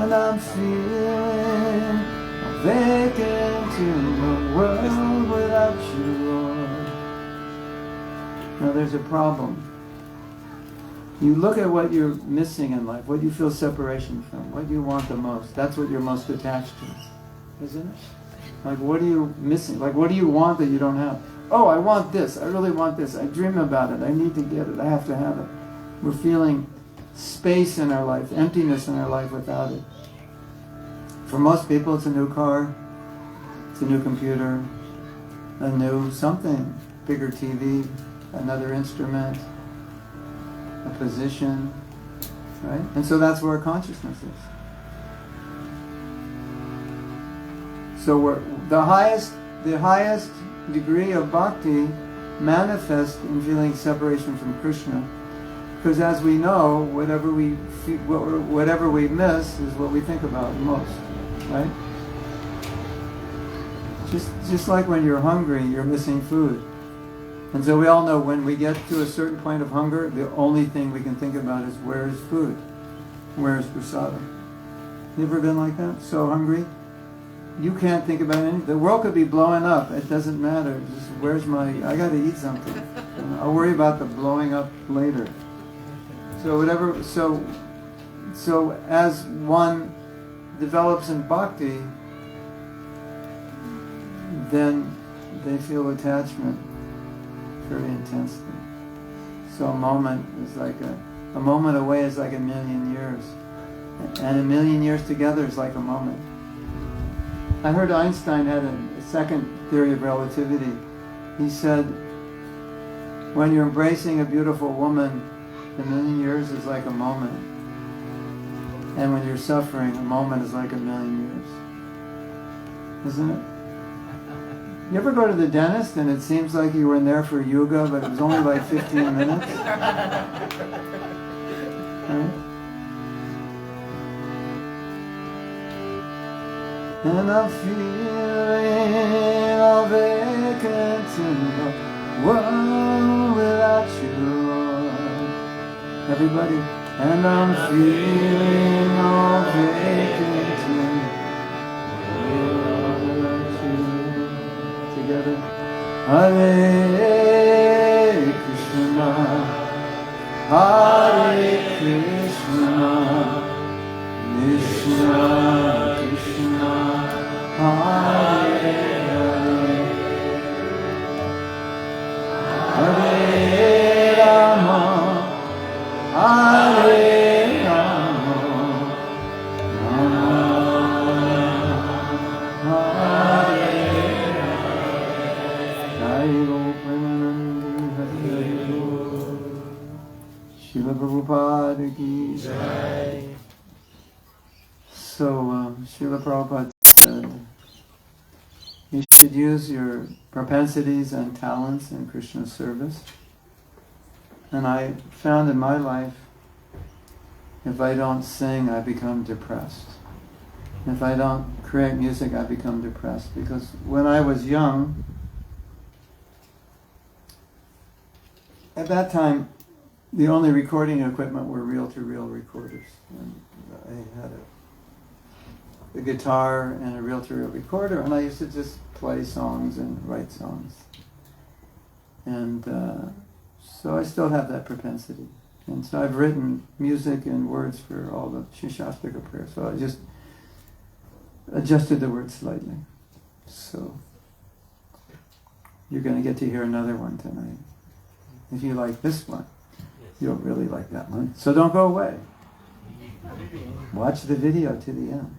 and I'm feeling vacant in the world without you, Lord. Now there's a problem. You look at what you're missing in life, what you feel separation from, what you want the most. That's what you're most attached to, isn't it? Like, what are you missing? Like, what do you want that you don't have? Oh, I want this. I really want this. I dream about it. I need to get it. I have to have it. We're feeling space in our life, emptiness in our life without it. For most people, it's a new car, it's a new computer, a new something, bigger TV, another instrument, a position, right? And so that's where consciousness is. So the highest degree of bhakti manifests in feeling separation from Krishna, because as we know, whatever we miss is what we think about most, right? Just like when you're hungry, you're missing food. And so we all know when we get to a certain point of hunger, the only thing we can think about is where is food? Where is prasadam? You ever been like that? So hungry? You can't think about anything. The world could be blowing up. It doesn't matter. Just I got to eat something. I'll worry about the blowing up later. So as one develops in bhakti, then they feel attachment very intensely. So a moment away is like a million years. And a million years together is like a moment. I heard Einstein had a second theory of relativity. He said, when you're embracing a beautiful woman, a million years is like a moment. And when you're suffering, a moment is like a million years. Isn't it? You ever go to the dentist and it seems like you were in there for yoga, but it was only like 15 minutes? Right? And I'm feeling all vacant in the world without you, Lord. Everybody. And I'm feeling all vacant in the world without you. Together. Hare Krishna, Hare Krishna, Krishna Krishna, Hare Hare, Hare Rama, Hare Rama, Rama Hare Srila Prabhupada ki Jai. So, Srila Prabhupada said, you should use your propensities and talents in Krishna's service. And I found in my life, if I don't sing, I become depressed. If I don't create music, I become depressed. Because when I was young, at that time, the only recording equipment were reel-to-reel recorders. And I had a guitar and a reel-to-reel recorder, and I used to just play songs and write songs. And so I still have that propensity. And so I've written music and words for all the Shishastrika prayers. So I just adjusted the words slightly. So you're going to get to hear another one tonight. If you like this one, you'll really like that one. So don't go away. Watch the video to the end.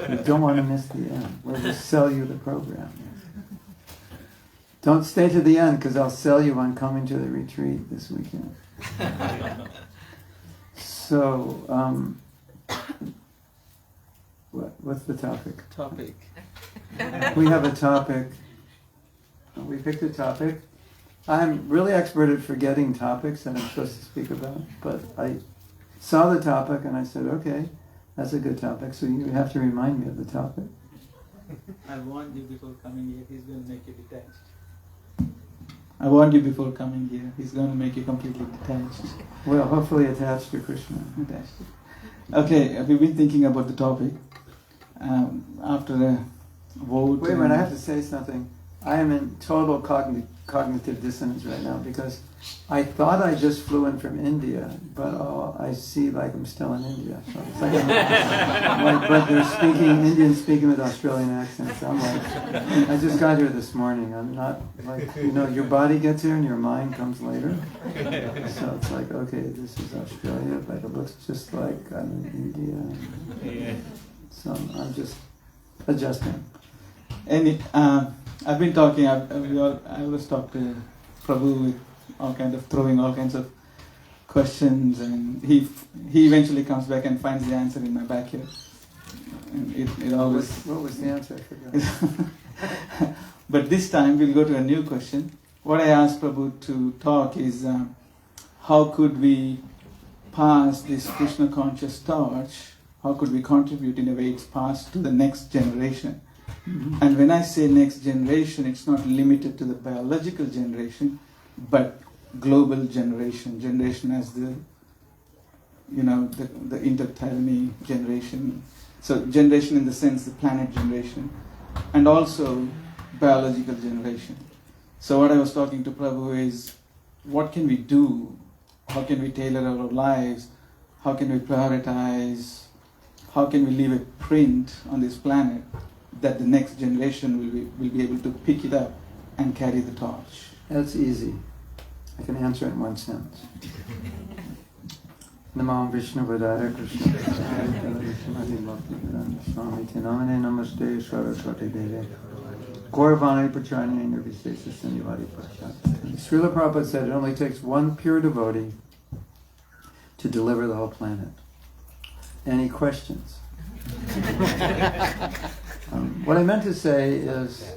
You don't want to miss the end. We'll just sell you the program. Don't stay to the end, because I'll sell you on coming to the retreat this weekend. So, what's the topic? We have a topic. We picked a topic. I'm really expert at forgetting topics that I'm supposed to speak about, but I saw the topic and I said, okay, that's a good topic, so you have to remind me of the topic. I warned you before coming here, he's going to make you detached. I warned you before coming here, he's going to make you completely detached. Well, hopefully attached to Krishna. Okay, we've been thinking about the topic. After a vote. Wait a minute, I have to say something. I am in total cognitive dissonance right now because I thought I just flew in from India, but I see like I'm still in India. So it's like, but they're speaking, Indians speaking with Australian accents. I'm like, I just got here this morning. I'm not like, your body gets here and your mind comes later. So it's like, okay, this is Australia, but it looks just like I'm in India. So I'm just adjusting. And I've been talking. I always talk to Prabhu with throwing all kinds of questions, and he eventually comes back and finds the answer in my backyard. And it always. What was the answer? I forgot. But this time we'll go to a new question. What I asked Prabhu to talk is how could we pass this Krishna conscious torch? How could we contribute in a way it's passed to the next generation? Mm-hmm. And when I say next generation, it's not limited to the biological generation, but global generation as the interthalamy generation. So generation in the sense the planet generation, and also biological generation. So what I was talking to Prabhu is, what can we do? How can we tailor our lives? How can we prioritize? How can we leave a print on this planet that the next generation will be able to pick it up and carry the torch? That's easy. I can answer it in one sentence. Namo Vishnu Vadaya Krishna Swami Tinamane Namaste Saraswati Deve Gauravani Prachani Nirvisesa Sanyavadi Prasad. Srila Prabhupada said it only takes one pure devotee to deliver the whole planet. Any questions? What I meant to say is,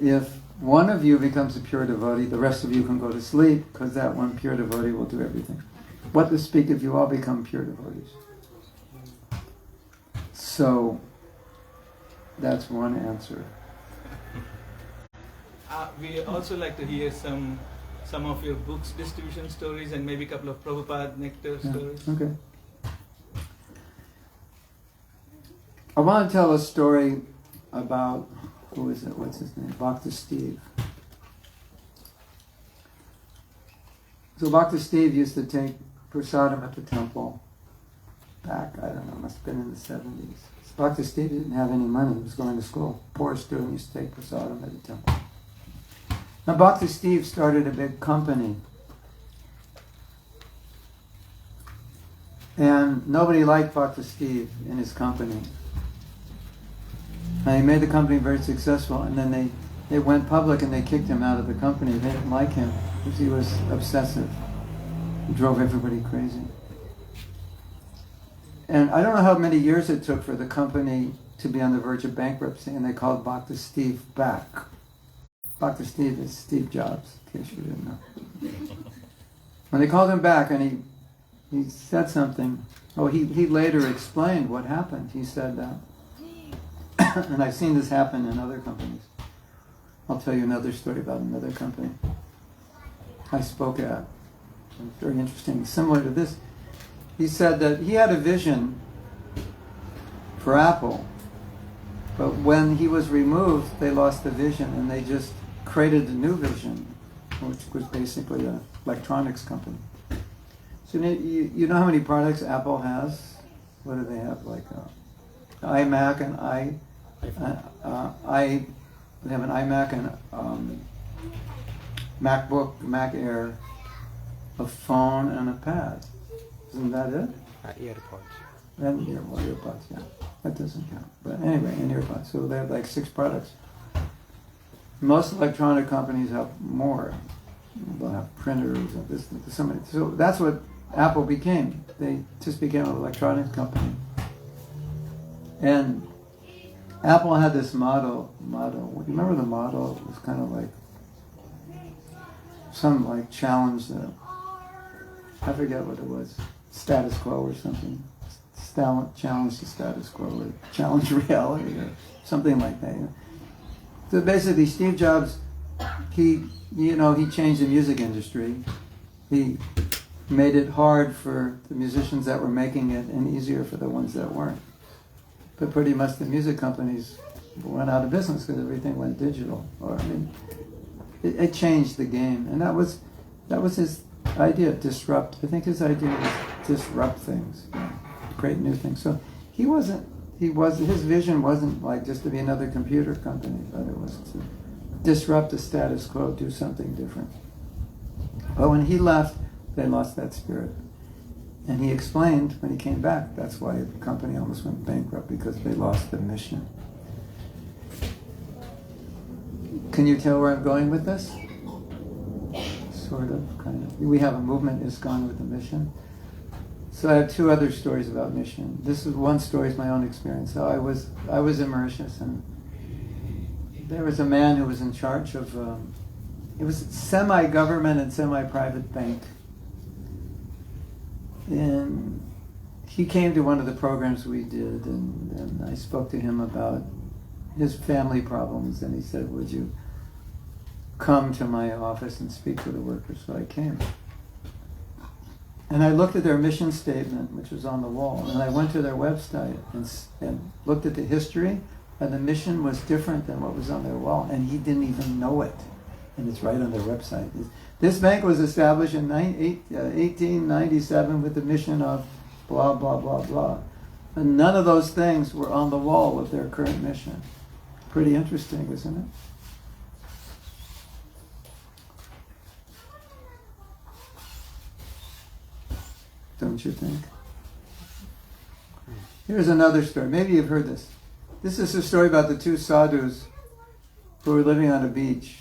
if one of you becomes a pure devotee, the rest of you can go to sleep, because that one pure devotee will do everything. What to speak if you all become pure devotees? So, that's one answer. We also like to hear some of your books distribution stories and maybe a couple of Prabhupada nectar stories. Okay. I want to tell a story about, who is it? What's his name? Bhakta Steve. So Bhakta Steve used to take prasadam at the temple back, I don't know, must have been in the 70s. Bhakta Steve didn't have any money. He was going to school. Poor student used to take prasadam at the temple. Now Bhakta Steve started a big company. And nobody liked Bhakta Steve in his company. And he made the company very successful, and then they went public and they kicked him out of the company. They didn't like him because he was obsessive. He drove everybody crazy. And I don't know how many years it took for the company to be on the verge of bankruptcy, and they called Bhakta Steve back. Bhakta Steve is Steve Jobs, in case you didn't know. When they called him back and he said something, he later explained what happened. He said that, and I've seen this happen in other companies. I'll tell you another story about another company I spoke at. It was very interesting, similar to this. He said that he had a vision for Apple, but when he was removed, they lost the vision and they just created a new vision, which was basically an electronics company. So you know how many products Apple has? What do they have? Like iMac and they have an iMac and MacBook, Mac Air, a phone, and a pad. Isn't that it? Earpods. And earpods, yeah. That doesn't count. But anyway, and earpods. So they have like 6 products. Most electronic companies have more. They'll have printers and this, somebody. So that's what Apple became. They just became an electronics company. And Apple had this motto. You remember the motto? It was kind of like some like challenge. I forget what it was. Status quo or something. Challenge the status quo or challenge reality or something like that. You know? So basically, Steve Jobs, he changed the music industry. He made it hard for the musicians that were making it and easier for the ones that weren't. But pretty much the music companies went out of business because everything went digital. It changed the game, and that was his idea, disrupt. I think his idea was disrupt things, create new things. So his vision wasn't like just to be another computer company, but it was to disrupt the status quo, do something different. But when he left, they lost that spirit. And he explained when he came back, that's why the company almost went bankrupt, because they lost the mission. Can you tell where I'm going with this? Sort of, kind of. We have a movement, ISKCON, with a mission. So I have two other stories about mission. This is one story, is my own experience. So I was in Mauritius, and there was a man who was in charge of, it was semi-government and semi-private bank. And he came to one of the programs we did, and I spoke to him about his family problems, and he said, would you come to my office and speak to the workers? So I came. And I looked at their mission statement, which was on the wall, and I went to their website and looked at the history, and the mission was different than what was on their wall, and he didn't even know it. And it's right on their website. This bank was established in 1897 with the mission of blah, blah, blah, blah. And none of those things were on the wall of their current mission. Pretty interesting, isn't it? Don't you think? Here's another story. Maybe you've heard this. This is a story about the two sadhus who were living on a beach.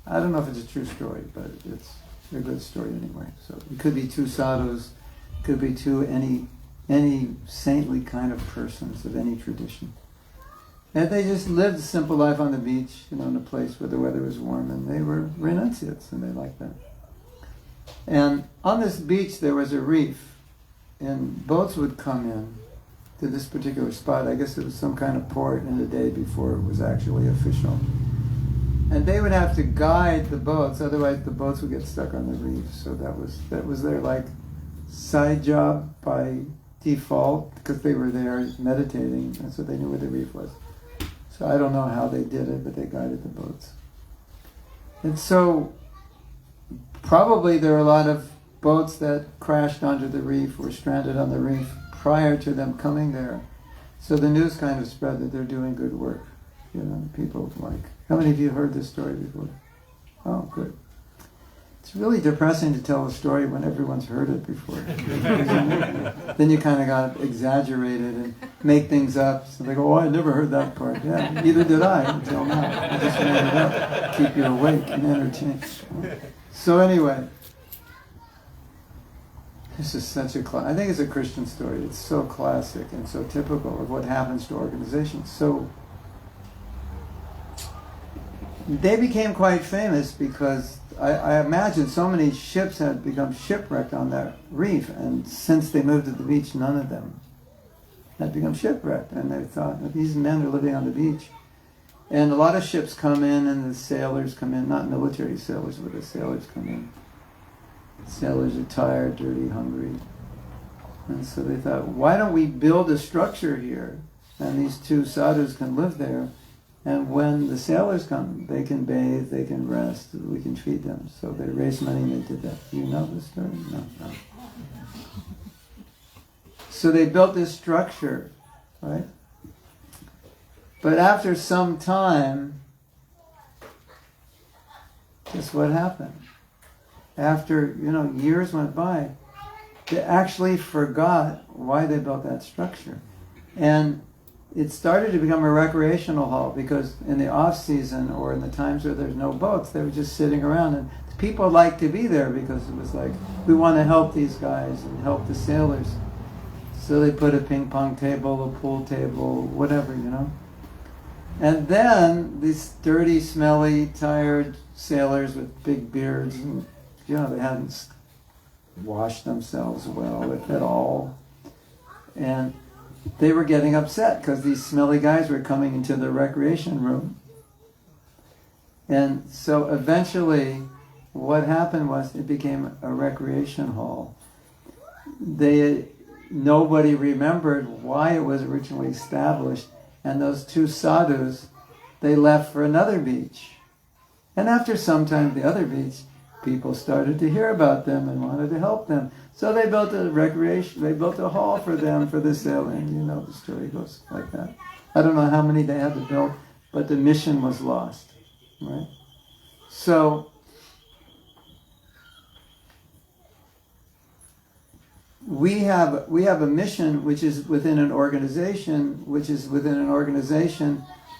I don't know if it's a true story, but it's a good story anyway. So it could be two sadhus, it could be any saintly kind of persons of any tradition. And they just lived a simple life on the beach, in a place where the weather was warm, and they were renunciates, and they liked that. And on this beach there was a reef, and boats would come in to this particular spot. I guess it was some kind of port in the day before it was actually official. And they would have to guide the boats, otherwise the boats would get stuck on the reef. So that was their side job by default, because they were there meditating, and so they knew where the reef was. So I don't know how they did it, but they guided the boats. And so probably there were a lot of boats that crashed onto the reef or stranded on the reef prior to them coming there. So the news kind of spread that they're doing good work. People how many of you heard this story before? Oh, good. It's really depressing to tell a story when everyone's heard it before. Then you kind of got exaggerated and make things up. So they go, I never heard that part. Yeah, neither did I until now. I just made it up, keep you awake and entertained. So anyway, this is such a I think it's a Christian story. It's so classic and so typical of what happens to organizations. So they became quite famous because I imagine so many ships had become shipwrecked on that reef, and since they moved to the beach, none of them had become shipwrecked. And they thought, these men are living on the beach. And a lot of ships come in, and the sailors come in, not military sailors, but the sailors come in. Sailors are tired, dirty, hungry. And so they thought, why don't we build a structure here, and these two sadhus can live there, and when the sailors come, they can bathe, they can rest, we can feed them. So they raised money and they did that. Do you know this story? No. So they built this structure, right? But after some time, guess what happened? After, years went by, they actually forgot why they built that structure. And it started to become a recreational hall, because in the off-season or in the times where there's no boats, they were just sitting around, and people liked to be there because it was like, we want to help these guys and help the sailors. So they put a ping pong table, a pool table, whatever, And then these dirty, smelly, tired sailors with big beards, and they hadn't washed themselves well, if at all. And they were getting upset because these smelly guys were coming into the recreation room. And so eventually what happened was it became a recreation hall. Nobody remembered why it was originally established, and those two sadhus, they left for another beach. And after some time, the other beach, people started to hear about them and wanted to help them. So they built a hall for them for the sale, and you know the story goes like that. I don't know how many they had to build, but the mission was lost, right? So we have a mission which is within an organization,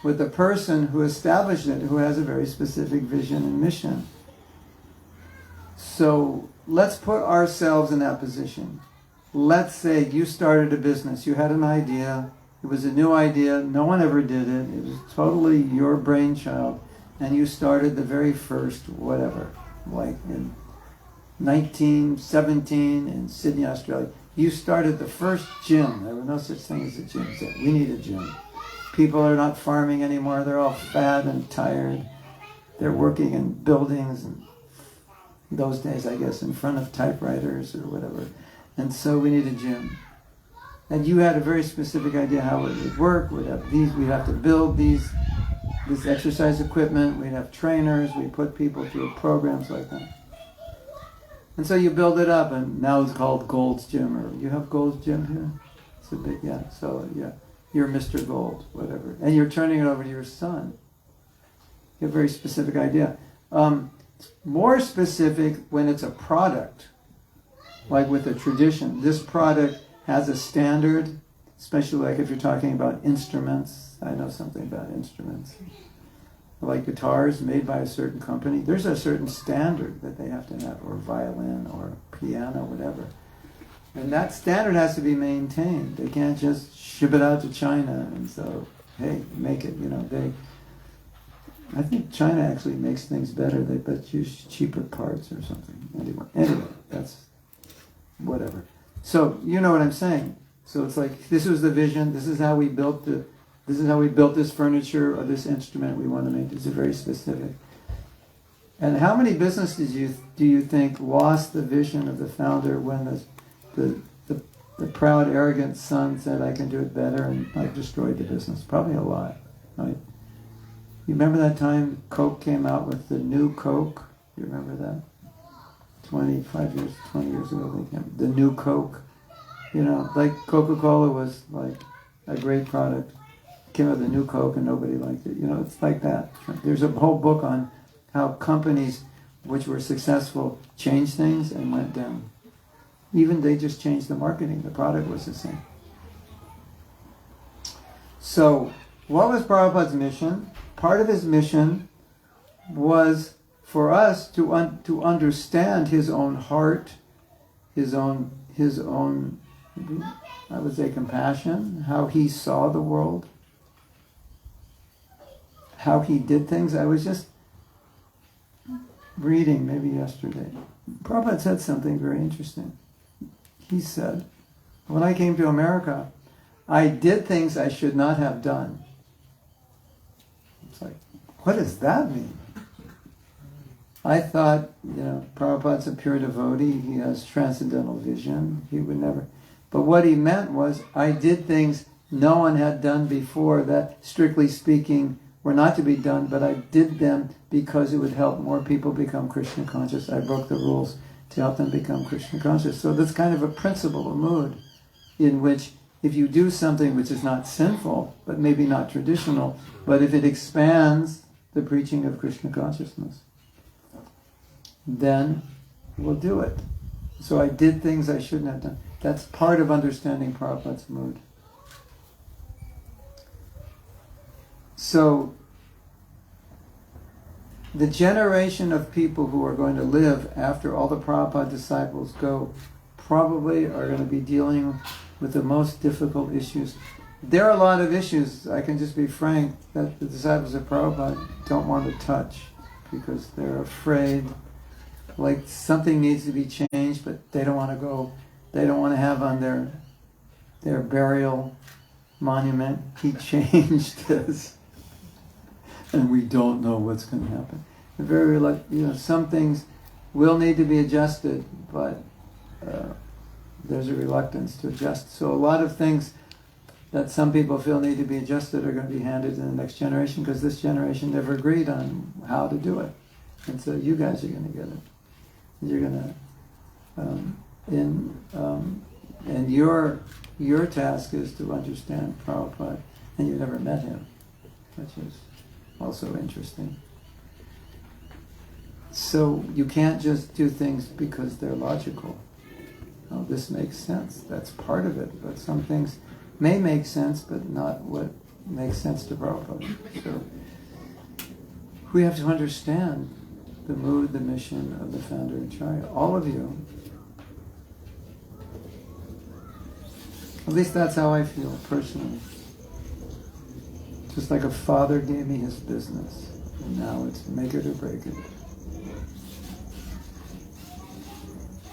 with the person who established it, who has a very specific vision and mission. So let's put ourselves in that position. Let's say you started a business, you had an idea, it was a new idea, no one ever did it, it was totally your brainchild, and you started the very first whatever, like in 1917 in Sydney, Australia. You started the first gym. There was no such thing as a gym. You said, we need a gym. People are not farming anymore. They're all fat and tired. They're working in buildings, and those days, I guess, in front of typewriters or whatever. And so we need a gym. And you had a very specific idea how it would work. We'd have to build this exercise equipment. We'd have trainers. We'd put people through programs like that. And so you build it up, and now it's called Gold's Gym. Or you have Gold's Gym here? It's a big, yeah. So, yeah, you're Mr. Gold, whatever. And you're turning it over to your son. You have a very specific idea. More specific when it's a product, like with a tradition. This product has a standard, especially like if you're talking about instruments. I know something about instruments. Like guitars made by a certain company, there's a certain standard that they have to have, or violin, or piano, whatever. And that standard has to be maintained. They can't just ship it out to China and so, hey, make it, I think China actually makes things better. They bet use cheaper parts or something. Anyway, that's whatever. So, you know what I'm saying. So it's like, this was the vision, this is how we built this furniture or this instrument we want to make. It's very specific. And how many businesses do you think lost the vision of the founder when the proud, arrogant son said, I can do it better, and like destroyed the business? Probably a lot, right? You remember that time Coke came out with the new Coke? You remember that? 20 years ago, the new Coke. Like Coca-Cola was like a great product. Came out with a new Coke and nobody liked it. It's like that. There's a whole book on how companies which were successful changed things and went down. Even they just changed the marketing. The product was the same. So, what was Prabhupada's mission? Part of his mission was for us to understand his own heart, his own, I would say, compassion, how he saw the world, how he did things. I was just reading, maybe yesterday, Prabhupada said something very interesting. He said, when I came to America, I did things I should not have done. It's like, what does that mean? I thought, Prabhupada's a pure devotee, he has transcendental vision, he would never... But what he meant was, I did things no one had done before that, strictly speaking, were not to be done, but I did them because it would help more people become Krishna conscious. I broke the rules to help them become Krishna conscious. So that's kind of a principle, a mood, in which if you do something which is not sinful, but maybe not traditional, but if it expands the preaching of Krishna consciousness, then we'll do it. So I did things I shouldn't have done. That's part of understanding Prabhupada's mood. So, the generation of people who are going to live after all the Prabhupada disciples go probably are going to be dealing with the most difficult issues. There are a lot of issues, I can just be frank, that the disciples of Prabhupada don't want to touch because they're afraid, like something needs to be changed, but they don't want to go, they don't want to have on their burial monument, he changed this. And we don't know what's going to happen. They're very some things will need to be adjusted, but there's a reluctance to adjust. So a lot of things that some people feel need to be adjusted are going to be handed to the next generation because this generation never agreed on how to do it. And so you guys are going to get it. You're going to, and your task is to understand Prabhupada, and you've never met him, which is also interesting. So you can't just do things because they're logical. Oh, this makes sense. That's part of it. But some things may make sense, but not what makes sense to Prabhupada. So we have to understand the mood, the mission of the founder Acharya. All of you. At least that's how I feel personally. Just like a father gave me his business, and now it's make it or break it.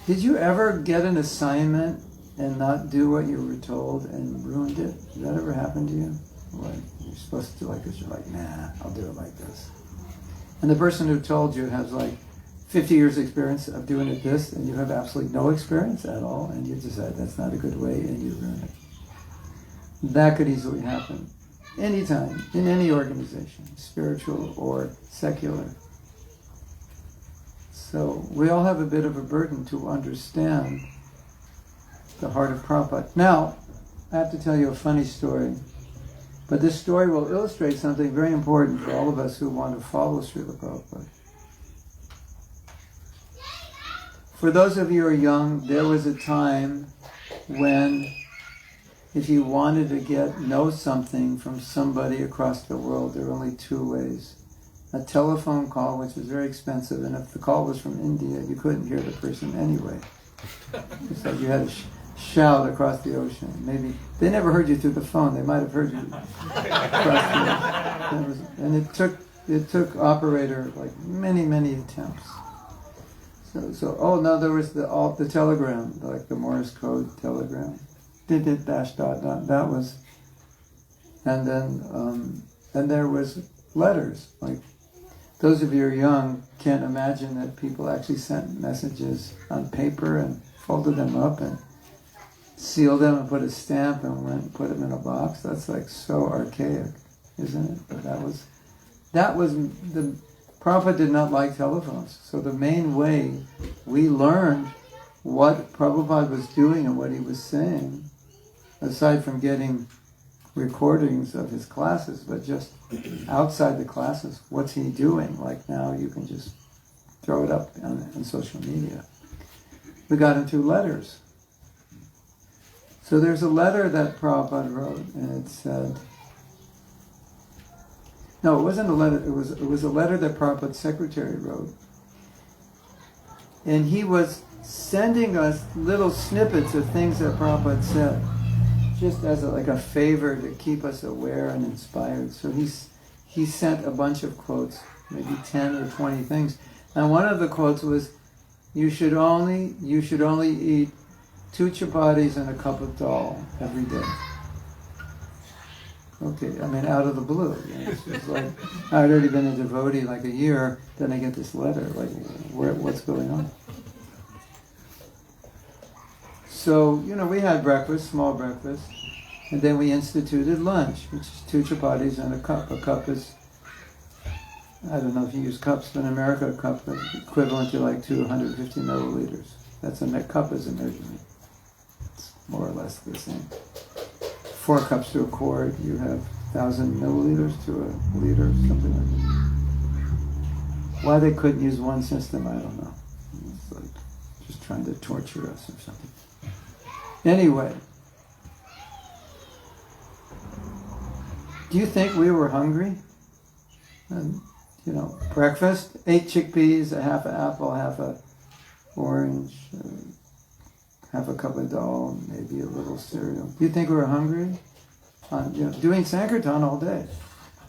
Did you ever get an assignment and not do what you were told and ruined it? Did that ever happen to you? Like, you're supposed to do like this, you're like, nah, I'll do it like this. And the person who told you has like 50 years experience of doing it this, and you have absolutely no experience at all, and you decide that's not a good way, and you ruin it. That could easily happen. Anytime, in any organization, spiritual or secular. So we all have a bit of a burden to understand the heart of Prabhupada. Now, I have to tell you a funny story, but this story will illustrate something very important for all of us who want to follow Srila Prabhupada. For those of you who are young, there was a time when if you wanted to know something from somebody across the world, there were only two ways. A telephone call, which was very expensive, and if the call was from India, you couldn't hear the person anyway. It's like you had to shout across the ocean. Maybe they never heard you through the phone. They might have heard you across the ocean. And it took operator like many attempts. So there was the telegram, like the Morse code telegram. Dash dot dot. That was, and then there was letters. Like those of you who are young can't imagine that people actually sent messages on paper and folded them up and sealed them and put a stamp and went and put them in a box. That's like so archaic, isn't it? But that was the Prabhupada did not like telephones. So the main way we learned what Prabhupada was doing and what he was saying, aside from getting recordings of his classes, but just outside the classes, what's he doing? Like now you can just throw it up on social media. We got him through letters. So there's a letter that Prabhupada wrote, and it said, no, it wasn't a letter, it was a letter that Prabhupada's secretary wrote. And he was sending us little snippets of things that Prabhupada said, just as like a favor to keep us aware and inspired. So he sent a bunch of quotes, maybe 10 or 20 things. And one of the quotes was, you should only eat 2 chapatis and a cup of dal every day. Okay, I mean, out of the blue. You know, it's like, I'd already been a devotee like a year, then I get this letter, like, what's going on? So, we had breakfast, small breakfast, and then we instituted lunch, which is 2 chapatis and a cup. A cup is, I don't know if you use cups, but in America a cup is equivalent to like 250 milliliters. Cup is a measurement. It's more or less the same. 4 cups to a quart, you have 1,000 milliliters to a liter, something like that. Why they couldn't use one system, I don't know. It's like just trying to torture us or something. Anyway, do you think we were hungry? And, breakfast, 8 chickpeas, a half an apple, half a orange, half a cup of dal, maybe a little cereal. Do you think we were hungry? Doing Sankirtan all day.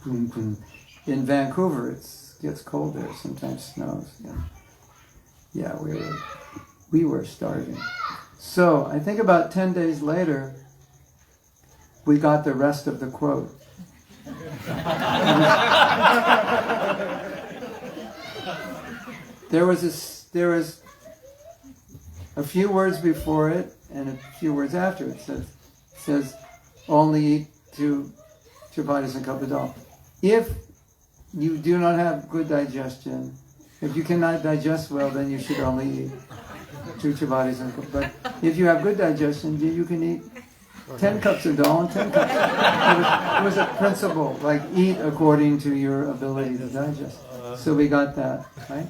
In Vancouver, it gets cold there, sometimes snows. Yeah, we were starving. So I think about 10 days later, we got the rest of the quote. There was there is a few words before it and a few words after it. It says only eat two chapatis and cup of dal. If you do not have good digestion, if you cannot digest well, then you should only eat 2 chapatis and a cup. But if you have good digestion, you can eat 10 cups of dal and 10 cups. It was a principle, like eat according to your ability to digest. So we got that, right?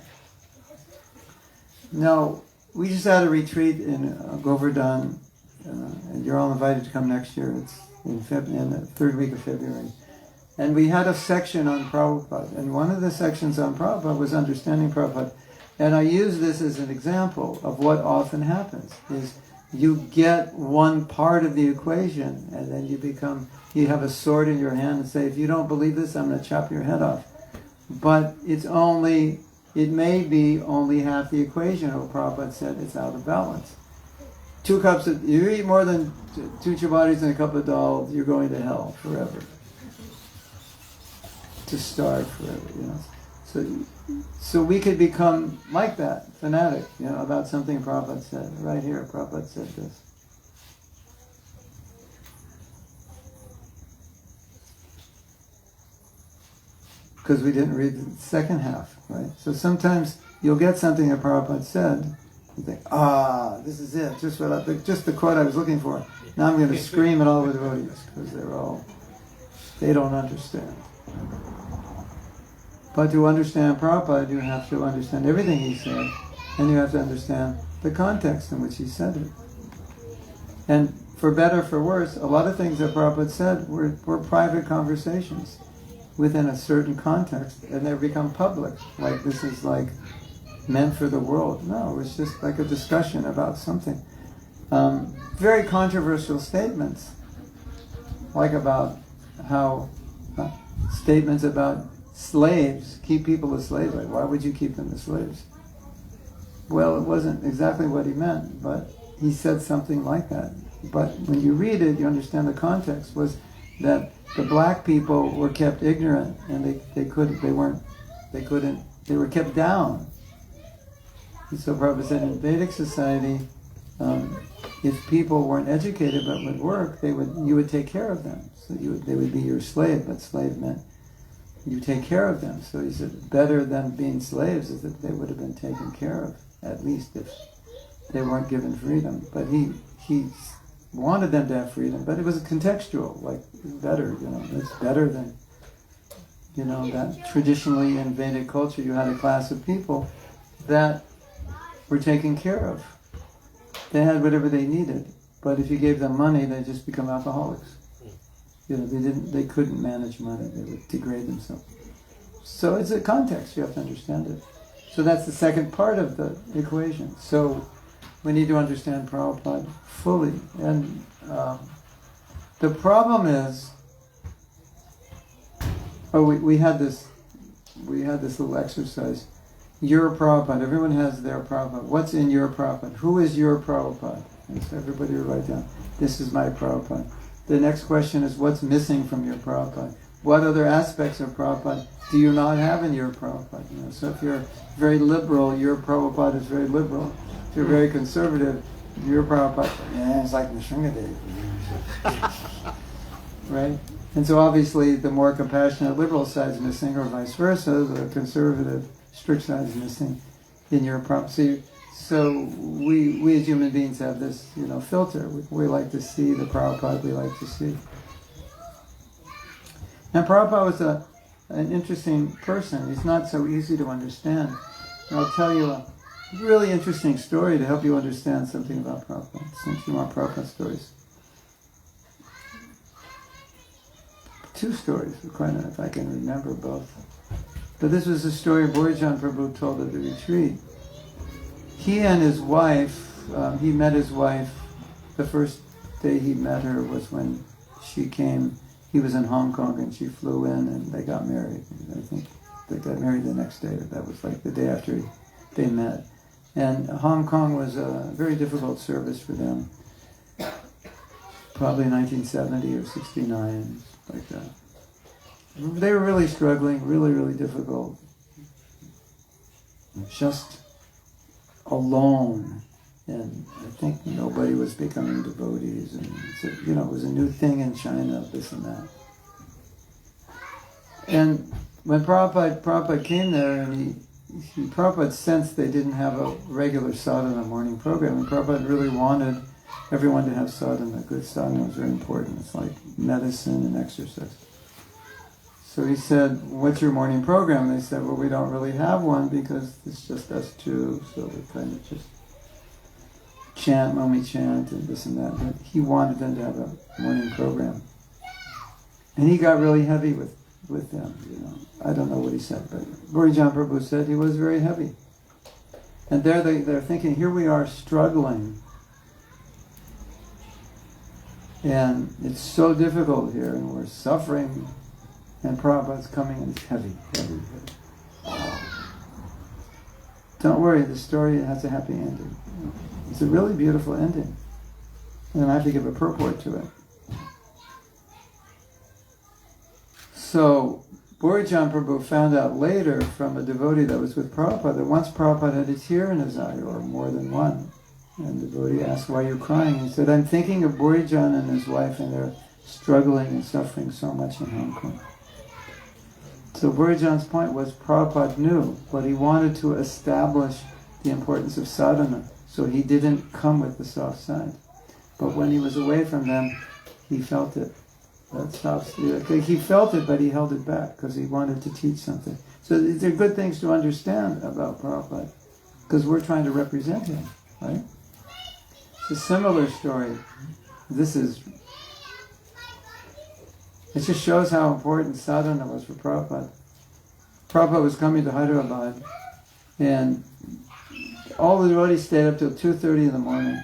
Now, we just had a retreat in Govardhan, and you're all invited to come next year. It's in the third week of February. And we had a section on Prabhupada, and one of the sections on Prabhupada was understanding Prabhupada. And I use this as an example of what often happens, is you get one part of the equation, and then you have a sword in your hand and say, if you don't believe this, I'm going to chop your head off. But it may be only half the equation. Or Prabhupada said it's out of balance. You eat more than 2 chapatis and a cup of dal, you're going to hell forever. To starve forever, So we could become like that, fanatic, about something Prabhupada said. Right here, Prabhupada said this. Because we didn't read the second half, right? So sometimes you'll get something that Prabhupada said, and think, this is it, just the quote I was looking for. Now I'm going to scream at all the devotees, because they don't understand. But to understand Prabhupada, you have to understand everything he said, and you have to understand the context in which he said it. And for better, for worse, a lot of things that Prabhupada said were private conversations within a certain context, and they become public. Like this is like meant for the world. No, it was just like a discussion about something. Very controversial statements, like about how statements about slaves, keep people as slaves. Like, why would you keep them as slaves? Well, it wasn't exactly what he meant, but he said something like that. But when you read it, you understand the context was that the black people were kept ignorant, and they were kept down. And so Prabhupada said in Vedic society, if people weren't educated but would work, you would take care of them. So they would be your slave, but slave meant you take care of them. So he said, better than being slaves is that they would have been taken care of, at least if they weren't given freedom. But he wanted them to have freedom, but it was contextual, like better, it's better than, that traditionally in Vedic culture you had a class of people that were taken care of. They had whatever they needed, but if you gave them money, they just become alcoholics. They couldn't manage money, they would degrade themselves. So it's a context, you have to understand it. So that's the second part of the equation. So we need to understand Prabhupada fully. And the problem is, we had this little exercise. Your Prabhupada, everyone has their Prabhupada. What's in your Prabhupada? Who is your Prabhupada? And so everybody will write down, this is my Prabhupada. The next question is, what's missing from your Prabhupada? What other aspects of Prabhupada do you not have in your Prabhupada? So if you're very liberal, your Prabhupada is very liberal. If you're very conservative, your Prabhupada, it's like Nisringadev. Right? And so obviously the more compassionate liberal side is missing, or vice versa, the conservative strict side is missing in your Prabhupada. So we as human beings have this, filter. We like to see the Prabhupada we like to see. And Prabhupada was an interesting person. He's not so easy to understand. And I'll tell you a really interesting story to help you understand something about Prabhupada, since you want Prabhupada stories. 2 stories, if I can remember both. But this was a story Bhurijan Prabhu told at the retreat. He and his wife, he met his wife, the first day he met her was when she came. He was in Hong Kong and she flew in and they got married. I think they got married the next day. That was like the day after they met. And Hong Kong was a very difficult service for them. Probably 1970 or 69, like that. They were really struggling, really, really difficult. Just alone. And I think nobody was becoming devotees. And so, it was a new thing in China, this and that. And when Prabhupada came there, and Prabhupada sensed they didn't have a regular sadhana morning program, and Prabhupada really wanted everyone to have sadhana. Good sadhana was very important. It's like medicine and exercise. So he said, "What's your morning program?" They said, "Well, we don't really have one because it's just us two, so we kind of just chant when we chant and this and that." But he wanted them to have a morning program. And he got really heavy with them, I don't know what he said, but Burijan Prabhu said he was very heavy. And they're thinking, here we are struggling. And it's so difficult here, and we're suffering. And Prabhupada's coming, and it's heavy. Don't worry, the story has a happy ending. It's a really beautiful ending. And I have to give a purport to it. So, Burijan Prabhu found out later from a devotee that was with Prabhupada that once Prabhupada had a tear in his eye, or more than one. And the devotee asked, "Why are you crying?" He said, "I'm thinking of Burijan and his wife, and they're struggling and suffering so much in Hong Kong." So Burijan's point was Prabhupada knew, but he wanted to establish the importance of sadhana, so he didn't come with the soft side. But when he was away from them, he felt it. He felt it, but he held it back because he wanted to teach something. So these are good things to understand about Prabhupada, because we're trying to represent him, right? It's a similar story. It just shows how important sadhana was for Prabhupada. Prabhupada was coming to Hyderabad, and all the devotees stayed up till 2:30 in the morning.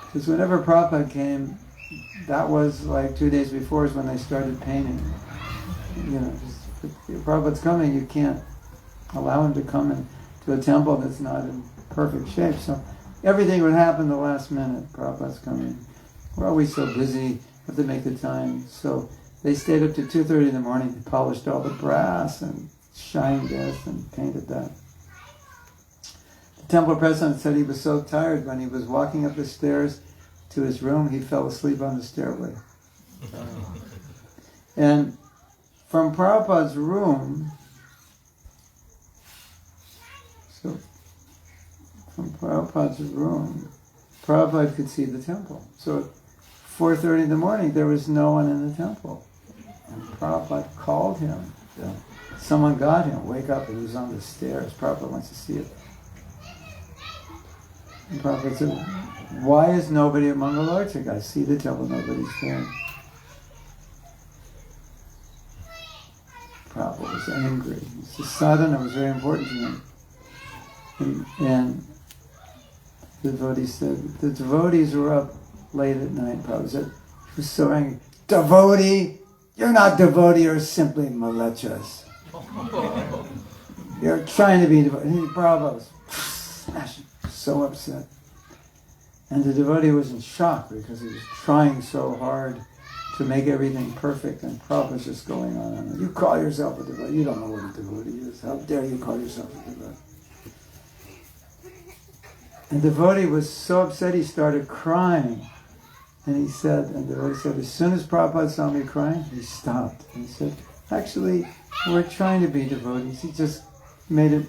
Because whenever Prabhupada came, that was like 2 days before is when they started painting. If Prabhupada's coming, you can't allow him to come into a temple that's not in perfect shape. So everything would happen the last minute. Prabhupada's coming. We're always so busy, have to make the time. So they stayed up to 2:30 in the morning, they polished all the brass and shined this and painted that. The temple president said he was so tired when he was walking up the stairs to his room, he fell asleep on the stairway. And from Prabhupada's room, Prabhupada could see the temple. So at 4:30 in the morning, there was no one in the temple. And Prabhupada called him. Someone got him. Wake up, and he was on the stairs. Prabhupada wants to see it. And Prabhupada said, "Why is nobody at Mangalartik? I see the temple, nobody's there." Prabhupada was angry. So sadhana was very important to him. And the devotee said, the devotees were up late at night. Prabhupada said, he was so angry. "Devotee, you're not devotee, you're simply malechas. You're trying to be devotee." And Prabhupada was smashing, so upset. And the devotee was in shock because he was trying so hard to make everything perfect, and Prabhupada was just going on. "You call yourself a devotee? You don't know what a devotee is. How dare you call yourself a devotee?" And the devotee was so upset he started crying. And the devotee said, as soon as Prabhupada saw me crying, he stopped. And he said, "Actually, we're trying to be devotees." He just made it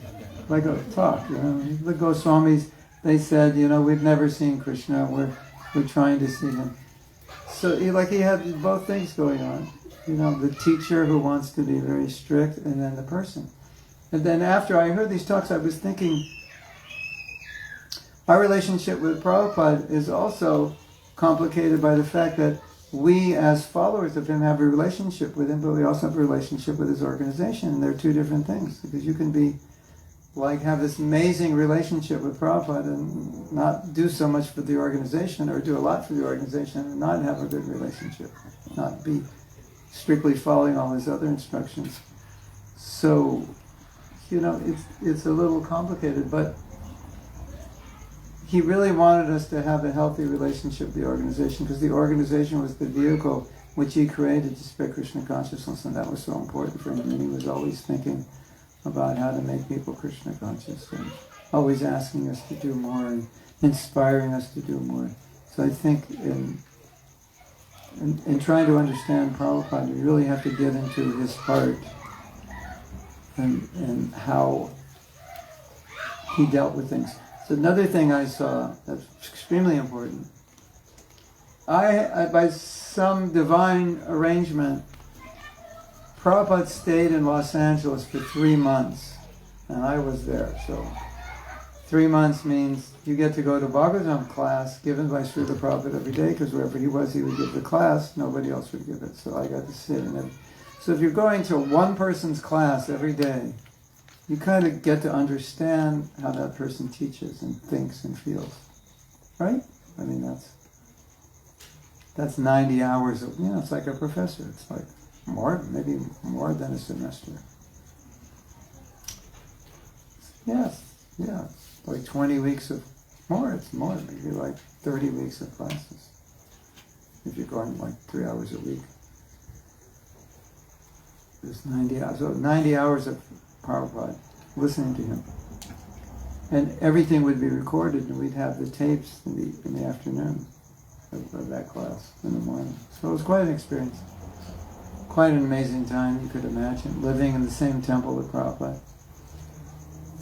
like a talk, The Goswamis, they said, "We've never seen Krishna, we're trying to see him." So he had both things going on. The teacher who wants to be very strict, and then the person. And then after I heard these talks, I was thinking, our relationship with Prabhupada is also complicated by the fact that we, as followers of him, have a relationship with him, but we also have a relationship with his organization, and they're two different things. Because you can have this amazing relationship with Prabhupada and not do so much for the organization, or do a lot for the organization and not have a good relationship, not be strictly following all his other instructions. So, it's a little complicated, but he really wanted us to have a healthy relationship with the organization, because the organization was the vehicle which he created to spread Krishna consciousness, and that was so important for him. And he was always thinking about how to make people Krishna conscious. And always asking us to do more and inspiring us to do more. So I think in trying to understand Prabhupada, you really have to get into his heart and how he dealt with things. So another thing I saw that's extremely important. I by some divine arrangement, Prabhupada stayed in Los Angeles for 3 months, and I was there. So 3 months means you get to go to Bhagavatam class given by Srila Prabhupada every day, because wherever he was, he would give the class. Nobody else would give it, so I got to sit in it. So if you're going to one person's class every day, you kind of get to understand how that person teaches and thinks and feels, right? I mean, that's 90 hours of, it's like a professor. It's like maybe more than a semester. Yes, yeah. Like 20 weeks of more, it's more, maybe like 30 weeks of classes. If you're going like 3 hours a week. There's 90 hours. So 90 hours of Prabhupada, listening to him. And everything would be recorded, and we'd have the tapes in the afternoon of that class, in the morning. So it was quite an experience. Quite an amazing time, you could imagine, living in the same temple with Prabhupada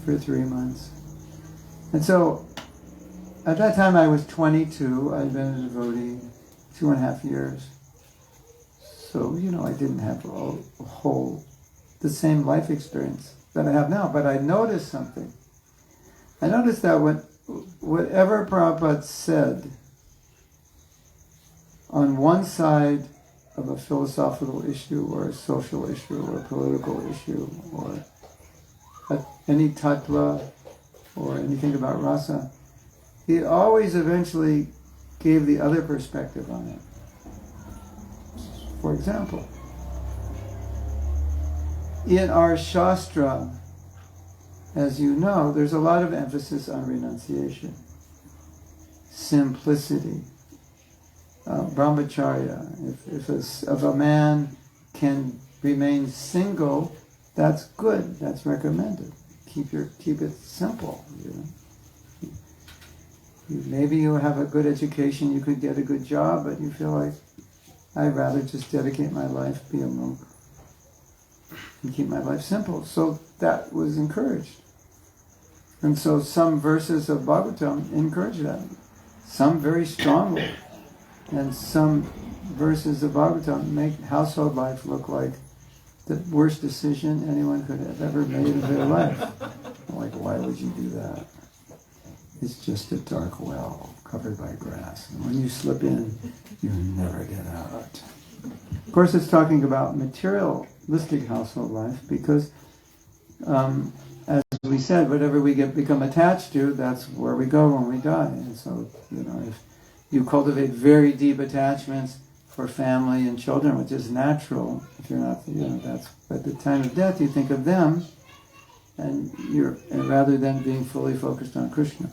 for 3 months. And so, at that time I was 22, I'd been a devotee 2.5 years. So, I didn't have the same life experience that I have now, but I noticed something. I noticed that whatever Prabhupada said on one side of a philosophical issue or a social issue or a political issue or any tattva or anything about rasa, he always eventually gave the other perspective on it. For example, in our Shastra, as you know, there's a lot of emphasis on renunciation, simplicity, brahmacharya. If a man can remain single, that's good, that's recommended. Keep it simple, Maybe you have a good education, you could get a good job, but you feel like, I'd rather just dedicate my life, be a monk, and keep my life simple. So that was encouraged. And so some verses of Bhagavatam encourage that. Some very strongly. And some verses of Bhagavatam make household life look like the worst decision anyone could have ever made in their life. Like, why would you do that? It's just a dark well covered by grass. And when you slip in, you never get out. Of course, it's talking about materialistic household life because, as we said, whatever we become attached to, that's where we go when we die. And so, if you cultivate very deep attachments for family and children, which is natural, if you're not, that's at the time of death, you think of them, and rather than being fully focused on Krishna.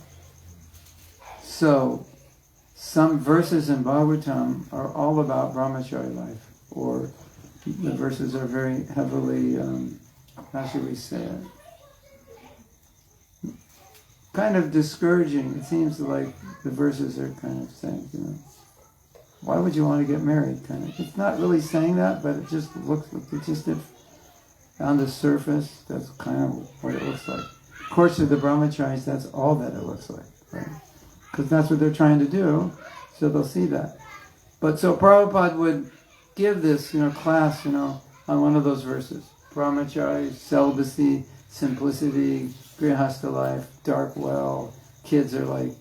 So, some verses in Bhagavatam are all about brahmacharya life, or the verses are very heavily, how should we say it? Kind of discouraging. It seems like the verses are kind of saying, why would you want to get married? Kind of. It's not really saying that, but it just looks like on the surface, that's kind of what it looks like. Of course, to the brahmacharis, that's all that it looks like, right? Because that's what they're trying to do, so they'll see that. But so Prabhupada would give this, class, on one of those verses. Brahmachari, celibacy, simplicity, grihastha life, dark well, kids are like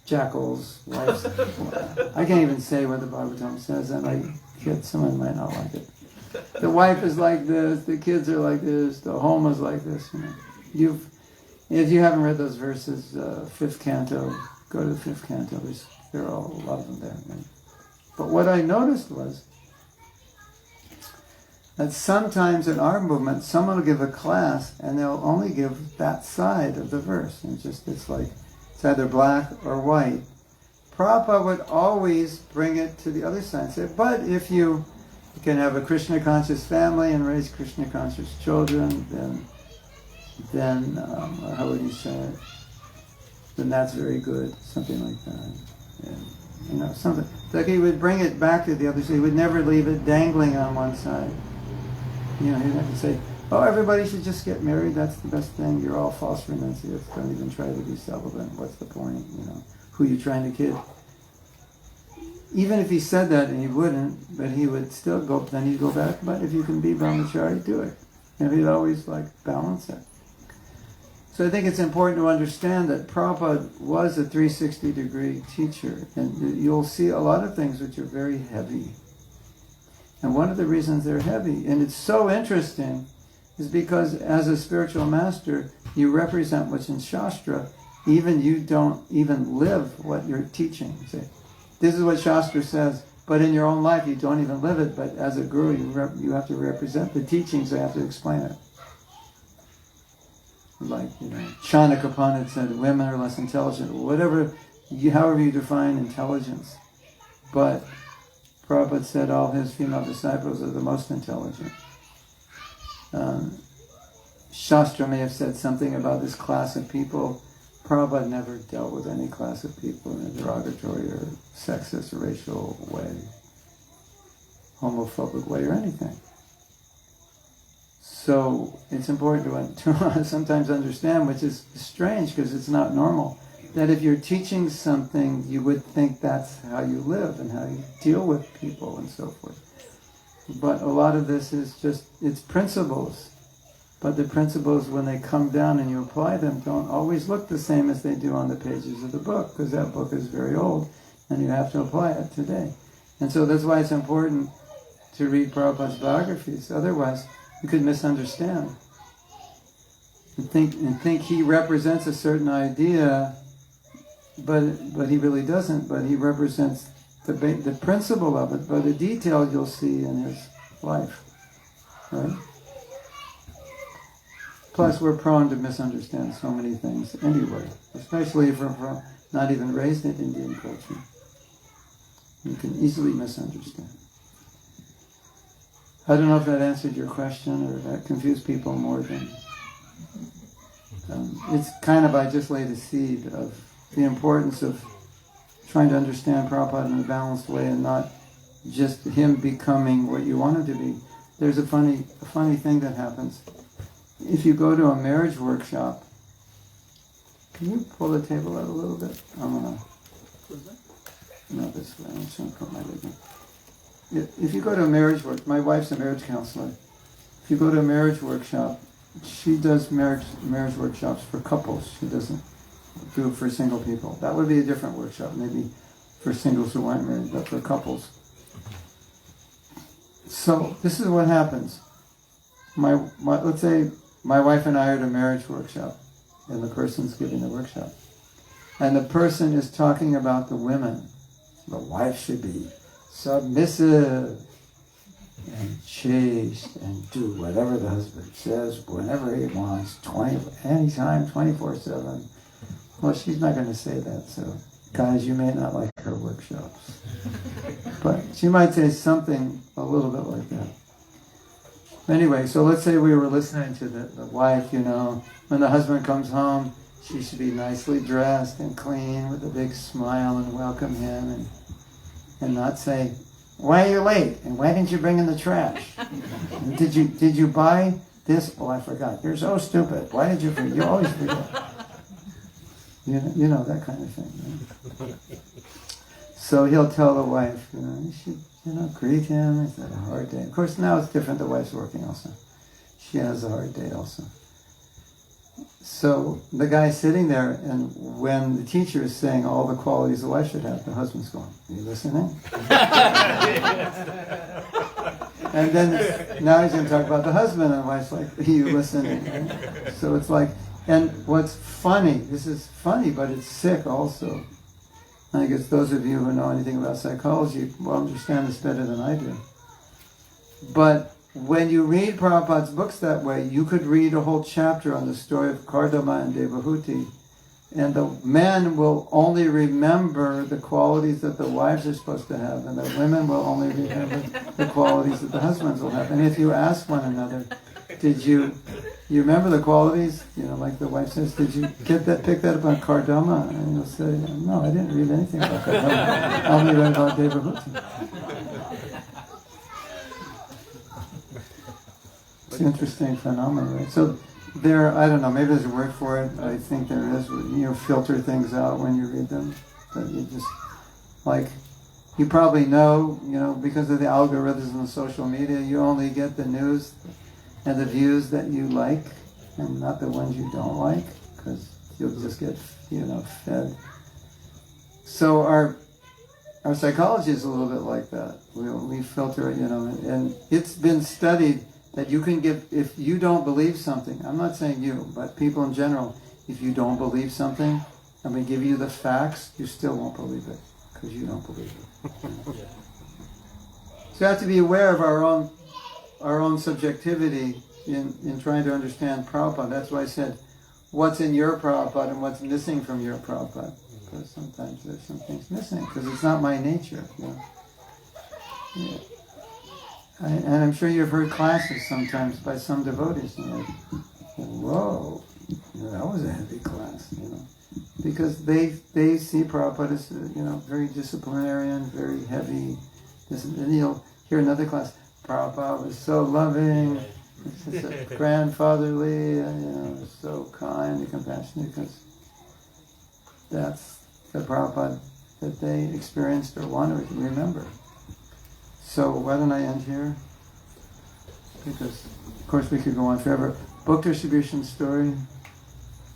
jackals, wives. I can't even say what the Bhagavatam says, and someone might not like it. The wife is like this, the kids are like this, the home is like this. If you haven't read those verses, 5th canto, go to the 5th canto. There are a lot of them there. Right? But what I noticed was that sometimes in our movement, someone will give a class and they'll only give that side of the verse. And it's either black or white. Prabhupada would always bring it to the other side and say, but if you can have a Krishna conscious family and raise Krishna conscious children, then how would you say it? then that's very good. Something like that. And, something like he would bring it back to the other side. He would never leave it dangling on one side. He'd have to say, "Oh, everybody should just get married. That's the best thing. You're all false renunciates. Don't even try to be celibate. What's the point? Who are you trying to kid?" Even if he said that, and he wouldn't, but he would still go. Then he'd go back. But if you can be brahmachari, do it. And he'd always balance it. So I think it's important to understand that Prabhupada was a 360-degree teacher, and you'll see a lot of things which are very heavy. And one of the reasons they're heavy, and it's so interesting, is because as a spiritual master, you represent what's in Shastra, even you don't even live what you're teaching. You say, this is what Shastra says, but in your own life you don't even live it, but as a guru you have to represent the teachings, you have to explain it. Like, Chanakya Pandit said, women are less intelligent, however you define intelligence. But Prabhupada said all his female disciples are the most intelligent. Shastra may have said something about this class of people. Prabhupada never dealt with any class of people in a derogatory or sexist or racial way, homophobic way, or anything. So it's important to sometimes understand, which is strange because it's not normal, that if you're teaching something, you would think that's how you live and how you deal with people and so forth. But a lot of this is it's principles. But the principles, when they come down and you apply them, don't always look the same as they do on the pages of the book, because that book is very old and you have to apply it today. And so that's why it's important to read Prabhupada's biographies. Otherwise, you could misunderstand and think he represents a certain idea, but he really doesn't. But he represents the principle of it, but the detail you'll see in his life, right? Plus, we're prone to misunderstand so many things anyway, especially if we're from not even raised in Indian culture. You can easily misunderstand. I don't know if that answered your question or that confused people more than... it's kind of, I just laid a seed of the importance of trying to understand Prabhupada in a balanced way and not just him becoming what you want him to be. There's a funny thing that happens. If you go to a marriage workshop, can you pull the table out a little bit? No, this way. I'm just going to put my leg in. If you go to a marriage workshop, my wife's a marriage counselor. If you go to a marriage workshop, she does marriage workshops for couples. She doesn't do it for single people. That would be a different workshop, maybe for singles who aren't married, but for couples. So this is what happens. Let's say my wife and I are at a marriage workshop, and the person's giving the workshop, and the person is talking about the women. The wife should be submissive and chaste and do whatever the husband says whenever he wants, anytime, 24/7. Well, she's not going to say that, so guys, you may not like her workshops. But she might say something a little bit like that. Anyway, so let's say we were listening to the wife, when the husband comes home, she should be nicely dressed and clean with a big smile and welcome him and not say, "Why are you late? And why didn't you bring in the trash? Did you buy this? Oh, I forgot. You're so stupid. Why did you forget? You always forget." You know, that kind of thing. Right? So he'll tell the wife, you should, greet him. He's had a hard day. Of course, now it's different. The wife's working also. She has a hard day also. So the guy's sitting there, and when the teacher is saying all the qualities the wife should have, the husband's going, "Are you listening?" And then now he's going to talk about the husband, and the wife's like, "Are you listening?" Right? So it's like, and what's funny, this is funny, but it's sick also. I guess those of you who know anything about psychology will understand this better than I do. But when you read Prabhupada's books that way, you could read a whole chapter on the story of Kardama and Devahuti, and the men will only remember the qualities that the wives are supposed to have, and the women will only remember the qualities that the husbands will have. And if you ask one another, you remember the qualities? You know, like the wife says, did you pick that up on Kardama? And you'll say, no, I didn't read anything about Kardama. I only read about Devabhuti. It's an interesting phenomenon, right? So there, I don't know, maybe there's a word for it. I think there is. You filter things out when you read them. That you just, like, you probably know, because of the algorithms and social media, you only get the news and the views that you like, and not the ones you don't like, because you'll just get, fed. So our psychology is a little bit like that. We filter it, and it's been studied that you can give, if you don't believe something, I'm not saying you, but people in general, if you don't believe something, and we give you the facts, you still won't believe it, because you don't believe it. So you have to be aware of our own subjectivity in trying to understand Prabhupada. That's why I said, what's in your Prabhupada and what's missing from your Prabhupada? Because sometimes there's some things missing, because it's not my nature. Yeah. And I'm sure you've heard classes sometimes by some devotees, and like, whoa, that was a heavy class, because they see Prabhupada as, very disciplinarian, very heavy. And you'll hear another class, Prabhupada was so loving, so grandfatherly, so kind and compassionate, because that's the Prabhupada that they experienced or wanted to remember. So why don't I end here? Because, of course, we could go on forever. Book distribution story.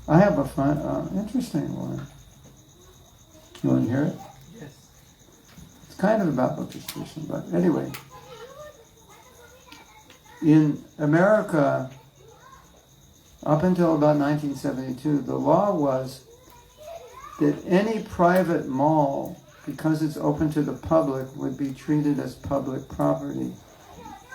I have a fun, interesting one. You want to hear it? Yes. It's kind of about book distribution, but anyway. In America, up until about 1972, the law was that any private mall, because it's open to the public, would be treated as public property.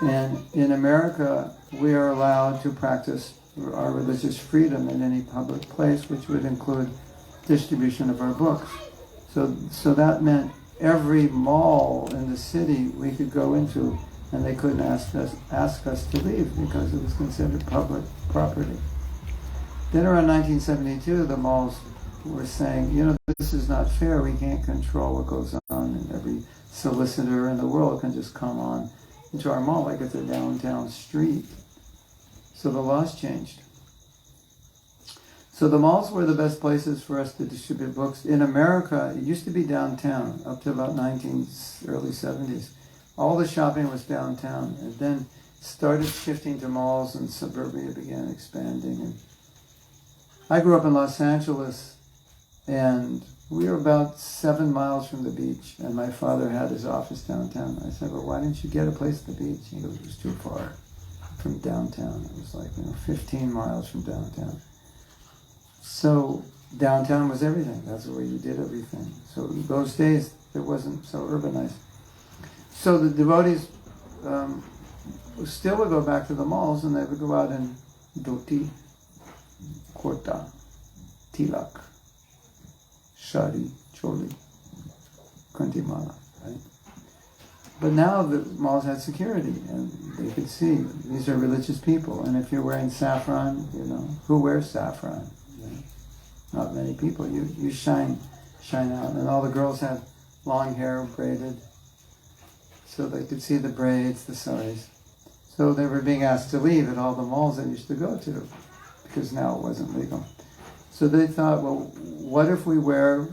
And in America, we are allowed to practice our religious freedom in any public place, which would include distribution of our books. So that meant every mall in the city we could go into, and they couldn't ask us to leave because it was considered public property. Then around 1972, the malls were saying, this is not fair, we can't control what goes on, and every solicitor in the world can just come on into our mall like it's a downtown street. So the laws changed. So the malls were the best places for us to distribute books. In America, it used to be downtown up to about early 70s. All the shopping was downtown, and then started shifting to malls, and suburbia began expanding. And I grew up in Los Angeles, and we were about 7 miles from the beach, and my father had his office downtown. I said, well, why didn't you get a place at the beach? He goes, it was too far from downtown. It was like, 15 miles from downtown. So downtown was everything. That's where you did everything. So in those days, it wasn't so urbanized. So the devotees still would go back to the malls, and they would go out in dhoti, kurta, tilak, shari, choli, kuntimala, right? But now the malls had security, and they could see these are religious people. And if you're wearing saffron, who wears saffron? Not many people. You shine out. And all the girls had long hair braided, so they could see the braids, the saris. So they were being asked to leave at all the malls they used to go to, because now it wasn't legal. So they thought, well, what if we wear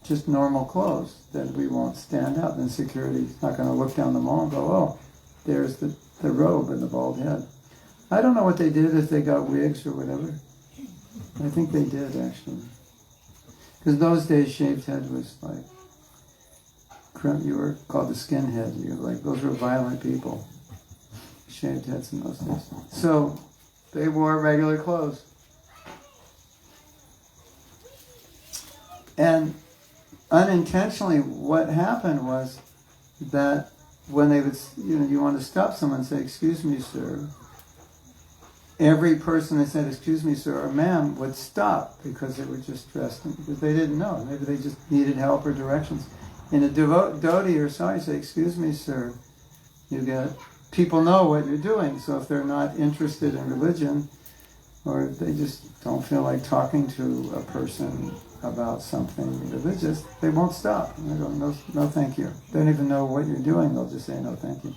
just normal clothes? Then we won't stand out. Then security's not going to look down the mall and go, oh, there's the robe and the bald head. I don't know what they did, if they got wigs or whatever. I think they did, actually. Because those days, shaved head was like, you were called the skinhead. Those were violent people. Shaved heads in those days. So they wore regular clothes. And unintentionally, what happened was that when they would, you want to stop someone and say, excuse me, sir, every person that said, excuse me, sir, or ma'am, would stop because they were just dressed, because they didn't know. Maybe they just needed help or directions. And a devotee or sorry say, excuse me, sir, you get people know what you're doing. So if they're not interested in religion, or they just don't feel like talking to a person about something religious, they won't stop. They go, no thank you. They don't even know what you're doing, they'll just say no thank you.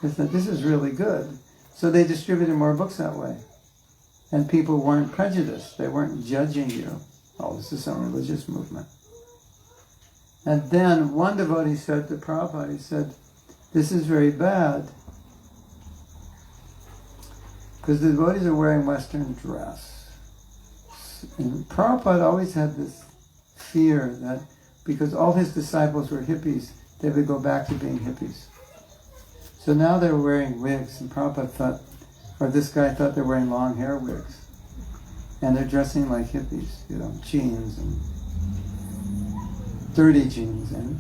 They said, this is really good. So they distributed more books that way. And people weren't prejudiced. They weren't judging you. Oh, this is some religious movement. And then one devotee said to Prabhupada, he said, this is very bad, because the devotees are wearing Western dress. And Prabhupada always had this fear that because all his disciples were hippies, they would go back to being hippies. So now they're wearing wigs, and Prabhupada thought, or this guy thought they're wearing long hair wigs. And they're dressing like hippies, jeans and dirty jeans and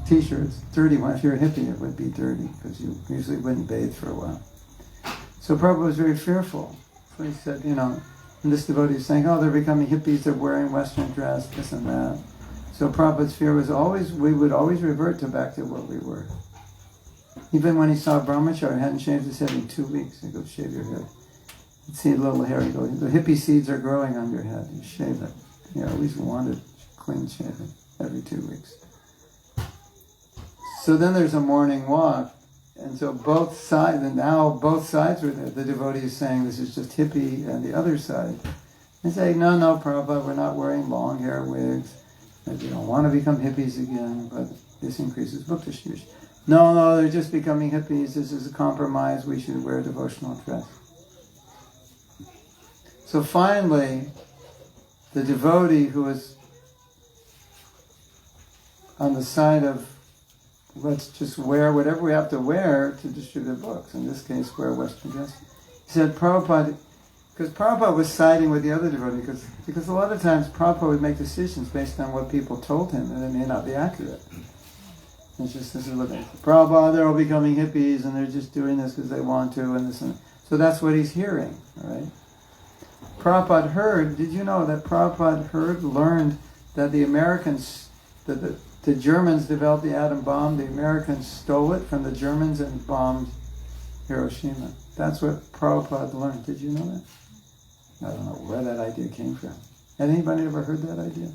t-shirts. Dirty one. If you're a hippie, it would be dirty, because you usually wouldn't bathe for a while. So Prabhupada was very fearful. So he said, and this devotee is saying, oh, they're becoming hippies, they're wearing Western dress, this and that. So Prabhupada's fear was always, we would always revert back to what we were. Even when he saw Brahmachari hadn't shaved his head in 2 weeks, he goes, shave your head. You'd see a little hair, you go, the hippie seeds are growing on your head, you shave it. He always wanted clean shaven every 2 weeks. So then there's a morning walk, and so both sides were there. The devotee is saying this is just hippie, and the other side is saying, no, Prabhupada, we're not wearing long hair wigs, and we don't want to become hippies again, but this increases book distribution. No, they're just becoming hippies, this is a compromise, we should wear devotional dress. So finally, the devotee who was on the side of let's just wear whatever we have to wear to distribute books, in this case, wear Western dress. He said, Prabhupada, because Prabhupada was siding with the other devotee, because a lot of times Prabhupada would make decisions based on what people told him, and it may not be accurate. It's just, this is what they say. Prabhupada, they're all becoming hippies, and they're just doing this because they want to, and this and that. So that's what he's hearing, all right? Prabhupada heard, did you know that Prabhupada learned that the Americans, that the Germans developed the atom bomb, the Americans stole it from the Germans and bombed Hiroshima. That's what Prabhupada learned. Did you know that? I don't know where that idea came from. Had anybody ever heard that idea?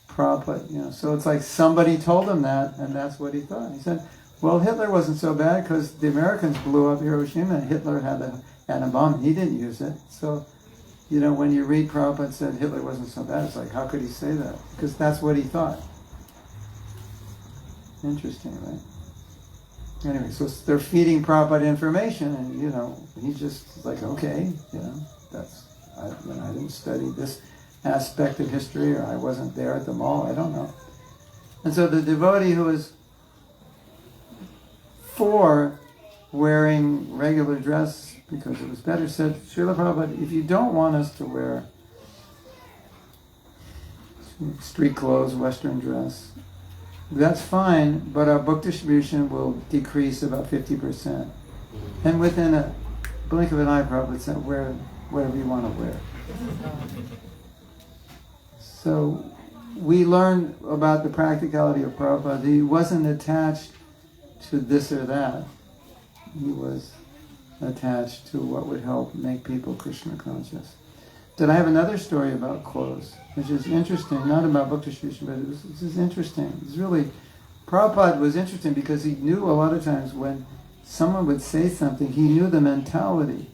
Prabhupada, so it's like somebody told him that, and that's what he thought. He said, well, Hitler wasn't so bad because the Americans blew up Hiroshima and Hitler had the atom bomb and he didn't use it. So, when you read Prabhupada said Hitler wasn't so bad, it's like, how could he say that? Because that's what he thought. Interesting, right? Anyway, so they're feeding Prabhupada information, and he just like, okay, I didn't study this aspect of history, or I wasn't there at the mall, I don't know. And so the devotee who was for wearing regular dress because it was better said, Srila Prabhupada, if you don't want us to wear street clothes, Western dress, that's fine, but our book distribution will decrease about 50%. And within a blink of an eye, Prabhupada said, wear whatever you want to wear. So we learned about the practicality of Prabhupada. He wasn't attached to this or that. He was attached to what would help make people Krishna conscious. Then I have another story about clothes, which is interesting, not about book distribution, but this is interesting. It's really, Prabhupada was interesting because he knew a lot of times when someone would say something, he knew the mentality.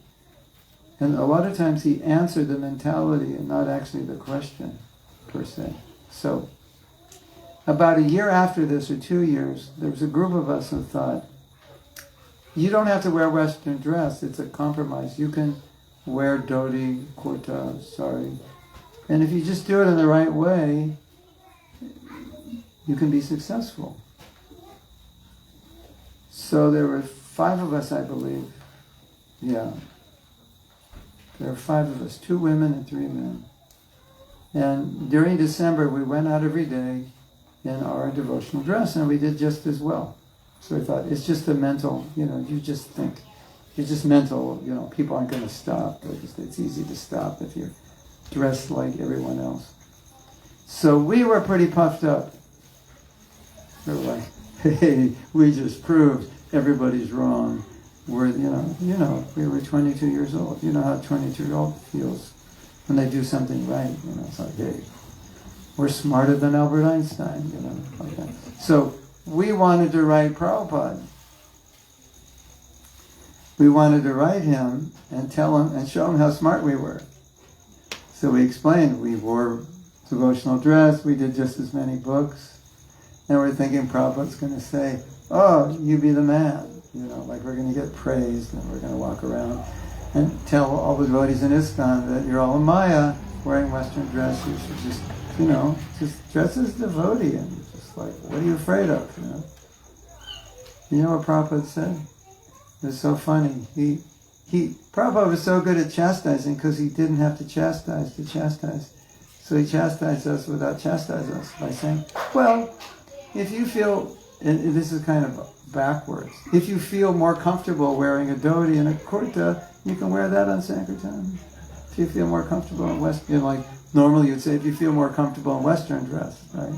And a lot of times he answered the mentality and not actually the question, per se. So, about a year after this, or 2 years, there was a group of us who thought, you don't have to wear Western dress, it's a compromise. You can wear dhoti, kurta, sari. And if you just do it in the right way, you can be successful. So there were 5 of us, I believe. Yeah. There were 5 of us, 2 women and 3 men. And during December, we went out every day in our devotional dress, and we did just as well. So I thought, it's just a mental, you just think. It's just mental, people aren't going to stop. It's easy to stop if you're dressed like everyone else. So we were pretty puffed up. We were like, hey, we just proved everybody's wrong. We're, we were 22 years old. You know how a 22-year-old feels when they do something right. It's like, hey, we're smarter than Albert Einstein, like that. So we wanted to write Prabhupada. We wanted to write him and tell him and show him how smart we were. So we explained, we wore devotional dress, we did just as many books, and we're thinking Prabhupada's going to say, oh, you be the man. Like we're going to get praised, and we're going to walk around and tell all the devotees in ISKCON that you're all a Maya wearing Western dress. You should just, just dress as devotee, and just like, what are you afraid of? You know what Prabhupada said? It was so funny. Prabhupada was so good at chastising because he didn't have to chastise to chastise. So he chastised us without chastising us by saying, well, if you feel, and this is kind of backwards, if you feel more comfortable wearing a dhoti and a kurta, you can wear that on Sankirtan. If you feel more comfortable in Western, like normally you'd say if you feel more comfortable in Western dress, right?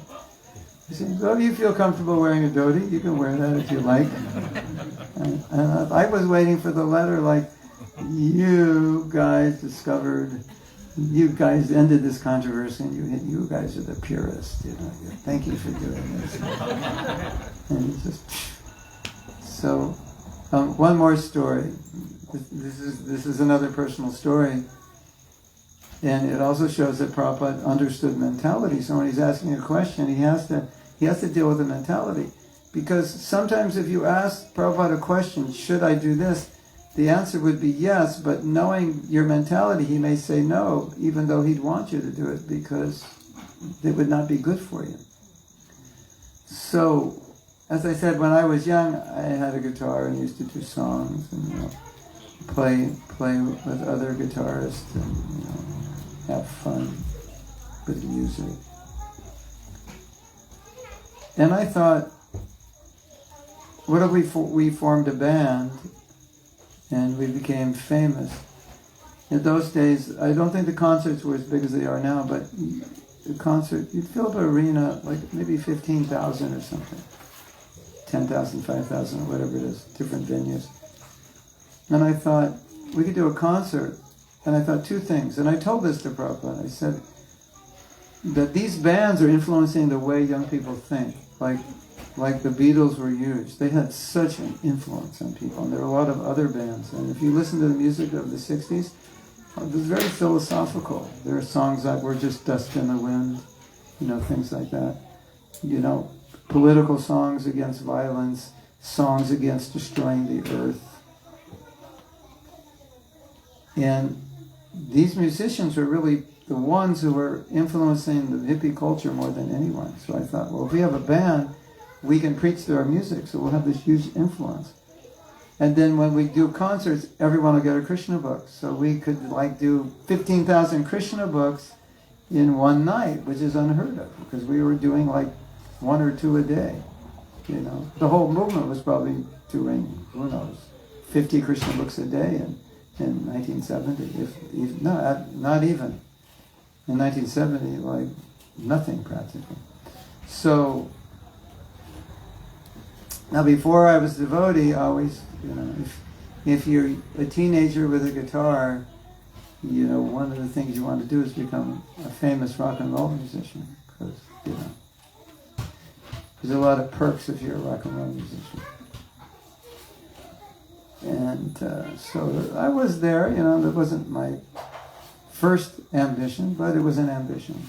You say, well, if you feel comfortable wearing a dhoti, you can wear that if you like. And I was waiting for the letter like, you guys ended this controversy, and you guys are the purists. Thank you for doing this. And it's just so. One more story. This is another personal story, and it also shows that Prabhupada understood mentality. So when he's asking a question, he has to deal with the mentality, because sometimes if you ask Prabhupada a question, should I do this? The answer would be yes, but knowing your mentality, he may say no, even though he'd want you to do it, because it would not be good for you. So, as I said, when I was young, I had a guitar and used to do songs and play with other guitarists and have fun with music. And I thought, what if we formed a band and we became famous? In those days, I don't think the concerts were as big as they are now, but the concert, you'd fill up an arena like maybe 15,000 or something. 10,000, 5,000, whatever it is, different venues. And I thought, we could do a concert. And I thought two things. And I told this to Prabhupada. I said that these bands are influencing the way young people think. Like the Beatles were huge. They had such an influence on people. And there are a lot of other bands. And if you listen to the music of the 60s, it was very philosophical. There are songs like We're Just Dust in the Wind, things like that. Political songs against violence, songs against destroying the earth. And these musicians were really the ones who were influencing the hippie culture more than anyone. So I thought, well, if we have a band, we can preach their music, so we'll have this huge influence. And then when we do concerts, everyone will get a Krishna book. So we could do 15,000 Krishna books in one night, which is unheard of, because we were doing one or two a day. The whole movement was probably doing, 50 Krishna books a day in 1970, not even. In 1970, nothing practically. So, now before I was a devotee, always, if you're a teenager with a guitar, one of the things you want to do is become a famous rock and roll musician, because, there's a lot of perks if you're a rock and roll musician. And so I was there, that wasn't my first ambition, but it was an ambition.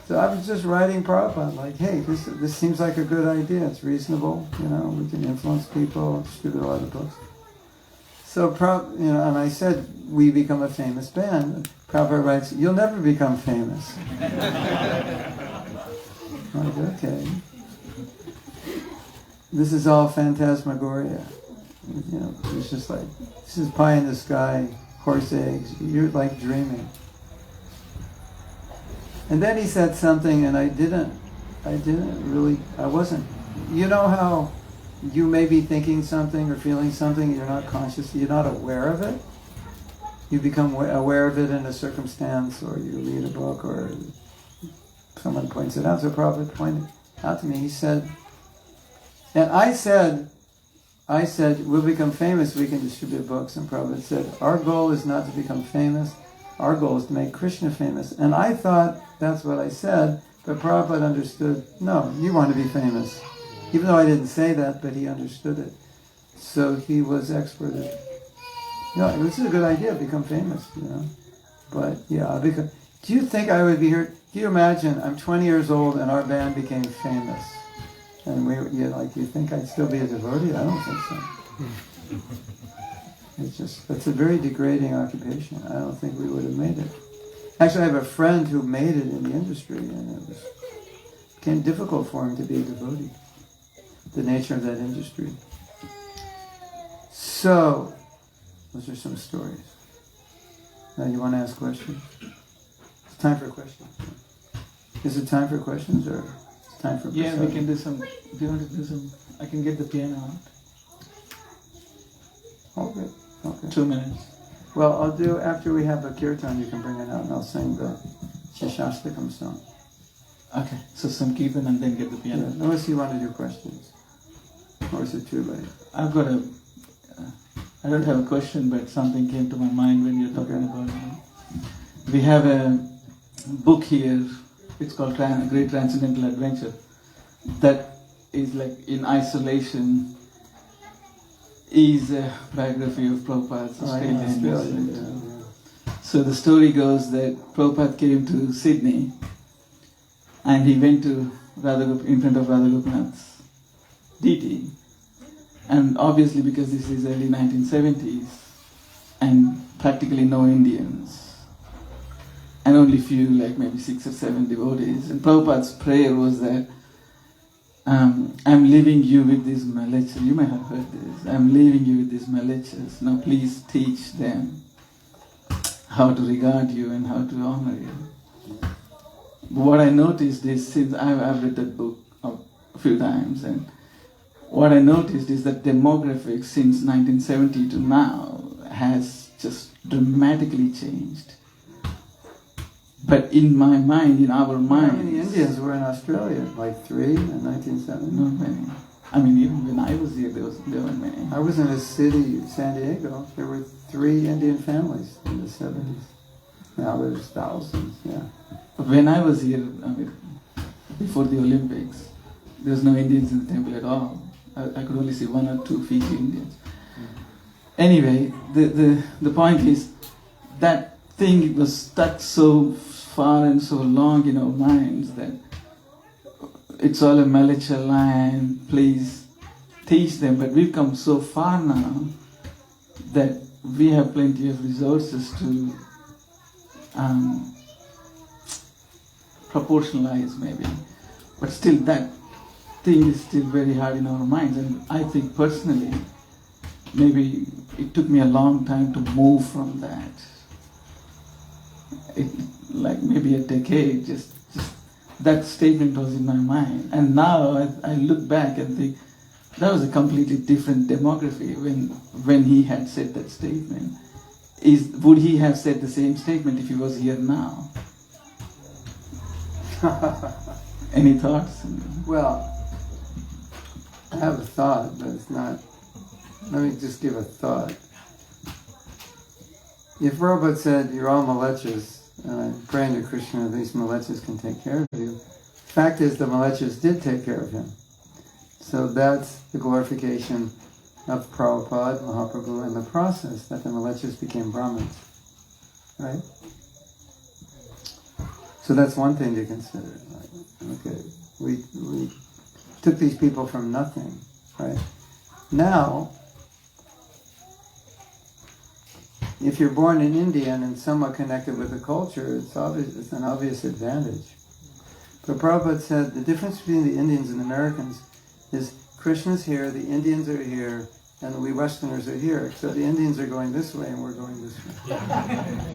So I was just writing Prabhupada, hey, this seems like a good idea, it's reasonable, we can influence people, distribute a lot of books. So, and I said, we become a famous band. Prabhupada writes, you'll never become famous. Okay. This is all phantasmagoria. It's just this is pie in the sky, horse eggs. You're dreaming. And then he said something, and I wasn't. You know how you may be thinking something or feeling something, and you're not conscious, you're not aware of it? You become aware of it in a circumstance, or you read a book, or someone points it out. So Prabhupada pointed out to me, he said, And I said, we'll become famous, we can distribute books. And Prabhupada said, our goal is not to become famous, our goal is to make Krishna famous. And I thought that's what I said, but Prabhupada understood, no, you want to be famous. Even though I didn't say that, but he understood it. So he was expert at it. This is a good idea, become famous, But yeah, do you think I would be here? Do you imagine I'm 20 years old and our band became famous? And do you think I'd still be a devotee? I don't think so. It's a very degrading occupation. I don't think we would have made it. Actually, I have a friend who made it in the industry, and it became difficult for him to be a devotee. The nature of that industry. So, those are some stories. Now, you want to ask questions? It's time for questions. Is it time for questions, or it's time for? Yeah, we can do some. Do you want to do some? I can get the piano out. Okay. 2 minutes. Well, I'll do after we have a kirtan. You can bring it out, and I'll sing the Shashastakam song. Okay. So some kirtan and then get the piano. Yeah, unless you want to do questions, or is it too late? I've got a. I don't have a question, but something came to my mind when you're talking about it. We have a book here. It's called Great Transcendental Adventure. That is like in isolation. Is a biography of Prabhupada's Australian. So the story goes that Prabhupada came to Sydney, and he went to in front of Radha Gopinath's deity. And obviously, because this is early 1970s, and practically no Indians, and only few, like maybe 6 or 7 devotees. And Prabhupada's prayer was that, I'm leaving you with these malechas. You may have heard this. I'm leaving you with these malechas. Now please teach them how to regard you and how to honor you. What I noticed is, since I've read that book a few times, and what I noticed is that demographics since 1970 to now has just dramatically changed. But in my mind, in our minds... How many Indians were in Australia? Like 3 in 1970? Not many. I mean, even when I was here, there weren't many. I was in a city, San Diego. There were 3 Indian families in the 70s. Now there's thousands, yeah. When I was here, before the Olympics, there was no Indians in the temple at all. I could only see 1 or 2 Fiji Indians. Anyway, the point is that thing was stuck so far and so long in our minds that it's all a Malecha line, please teach them. But we've come so far now that we have plenty of resources to proportionalize maybe. But still that thing is still very hard in our minds. And I think personally, maybe it took me a long time to move from that. Like maybe a decade, just that statement was in my mind. And now I look back and think, that was a completely different demography when he had said that statement. Would he have said the same statement if he was here now? Any thoughts? Well, I have a thought, but it's not... Let me just give a thought. If Prabhupada said, you're all malechas, and I'm praying to Krishna these malechas can take care of you, the fact is the malechas did take care of him. So that's the glorification of Prabhupada, Mahaprabhu, in the process that the malechas became Brahmins. Right? So that's one thing to consider. Like, okay, we took these people from nothing, right? Now, if you're born in India and somewhat connected with the culture, it's an obvious advantage. But Prabhupada said the difference between the Indians and the Americans is Krishna's here, the Indians are here, and we Westerners are here. So the Indians are going this way and we're going this way.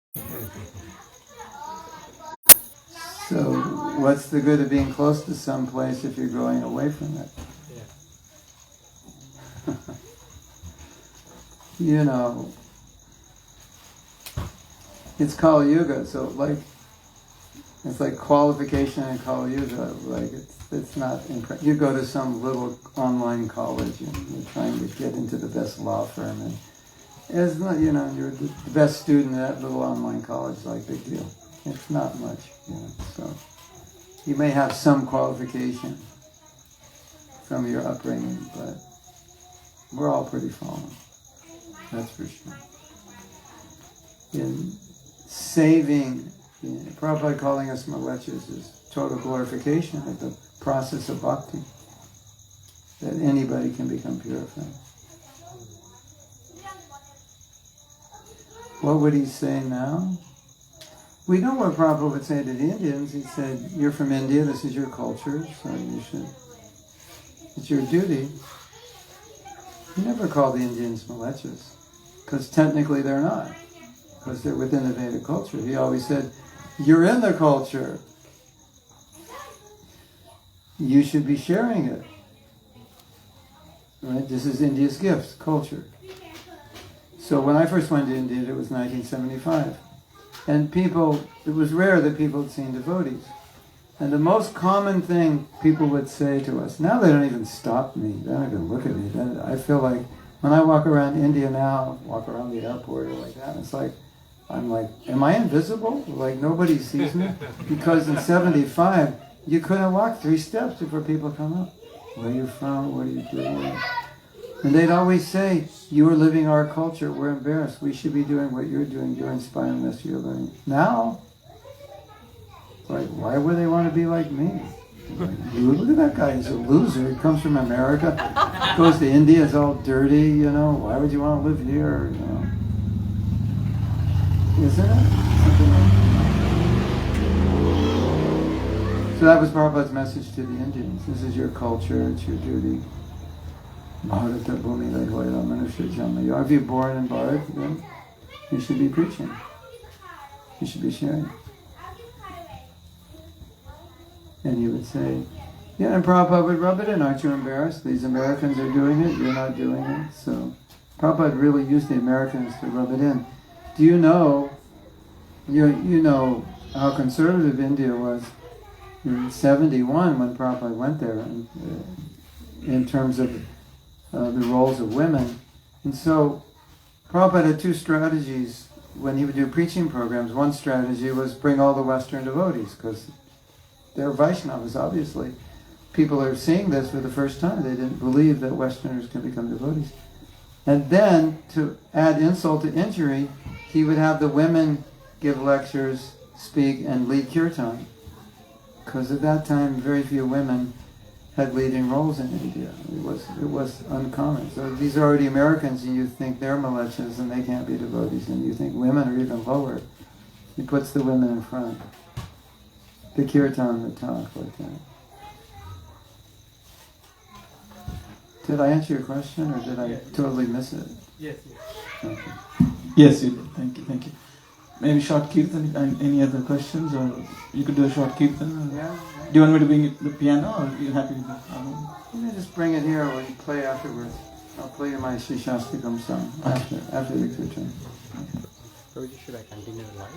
So what's the good of being close to some place if you're going away from it? You know, it's Kali Yuga, so like It's like qualification in Kali Yuga. Like it's not. You go to some little online college and you're trying to get into the best law firm, and it's not. You know, you're the best student at that little online college. Like big deal. It's not much. You know, so you may have some qualification from your upbringing, but we're all pretty fallen. That's for sure. In saving, Prabhupada calling us malechas is total glorification of the process of bhakti, that anybody can become purified. What would he say now? We know what Prabhupada would say to the Indians. He said, you're from India, this is your culture, so you should, it's your duty. He never called the Indians malechas, because technically they're not, because they're within the Vedic culture. He always said, you're in the culture. You should be sharing it. Right? This is India's gift, culture. So when I first went to India, it was 1975. And it was rare that people had seen devotees. And the most common thing people would say to us, now they don't even stop me, they don't even look at me. I feel like when I walk around India now, walk around the airport or like that, it's like, I'm like, am I invisible? Like nobody sees me? Because in 75, you couldn't walk 3 steps before people come up. Where are you from? What are you doing? And they'd always say, you are living our culture, we're embarrassed. We should be doing what you're doing. You're inspiring us, you're learning. Now, like, why would they want to be like me? Like, look at that guy, he's a loser. He comes from America, goes to India, it's all dirty, you know. Why would you want to live here, you know? Isn't it? Something like that. So that was Prabhupada's message to the Indians. This is your culture, it's your duty. Bharata Bhumi Lehoira Manusha Jama. If you're born in Bharat, then you should be preaching. You should be sharing. And he would say, yeah, and Prabhupada would rub it in, aren't you embarrassed? These Americans are doing it, you're not doing it. So Prabhupada really used the Americans to rub it in. Do you know, you know how conservative India was in 71 when Prabhupada went there, and, in terms of the roles of women. And so Prabhupada had 2 strategies when he would do preaching programs. One strategy was bring all the Western devotees, because they're Vaishnavas, obviously. People are seeing this for the first time. They didn't believe that Westerners can become devotees. And then, to add insult to injury, he would have the women give lectures, speak, and lead kirtan. Because at that time, very few women had leading roles in India. It was uncommon. So these are already Americans, and you think they're malechas and they can't be devotees, and you think women are even lower. He puts the women in front. The kirtan, the talk, like that. Did I answer your question, or did I totally miss it? Yes. Okay. Yes, you did. Thank you. Maybe short kirtan, and any other questions, or you could do a short kirtan? Yeah. Do you want me to bring the piano, or are you happy with the harmony? Let me just bring it here when you play afterwards. I'll play you my Sri Shastikam song after the kirtan. So should I continue live?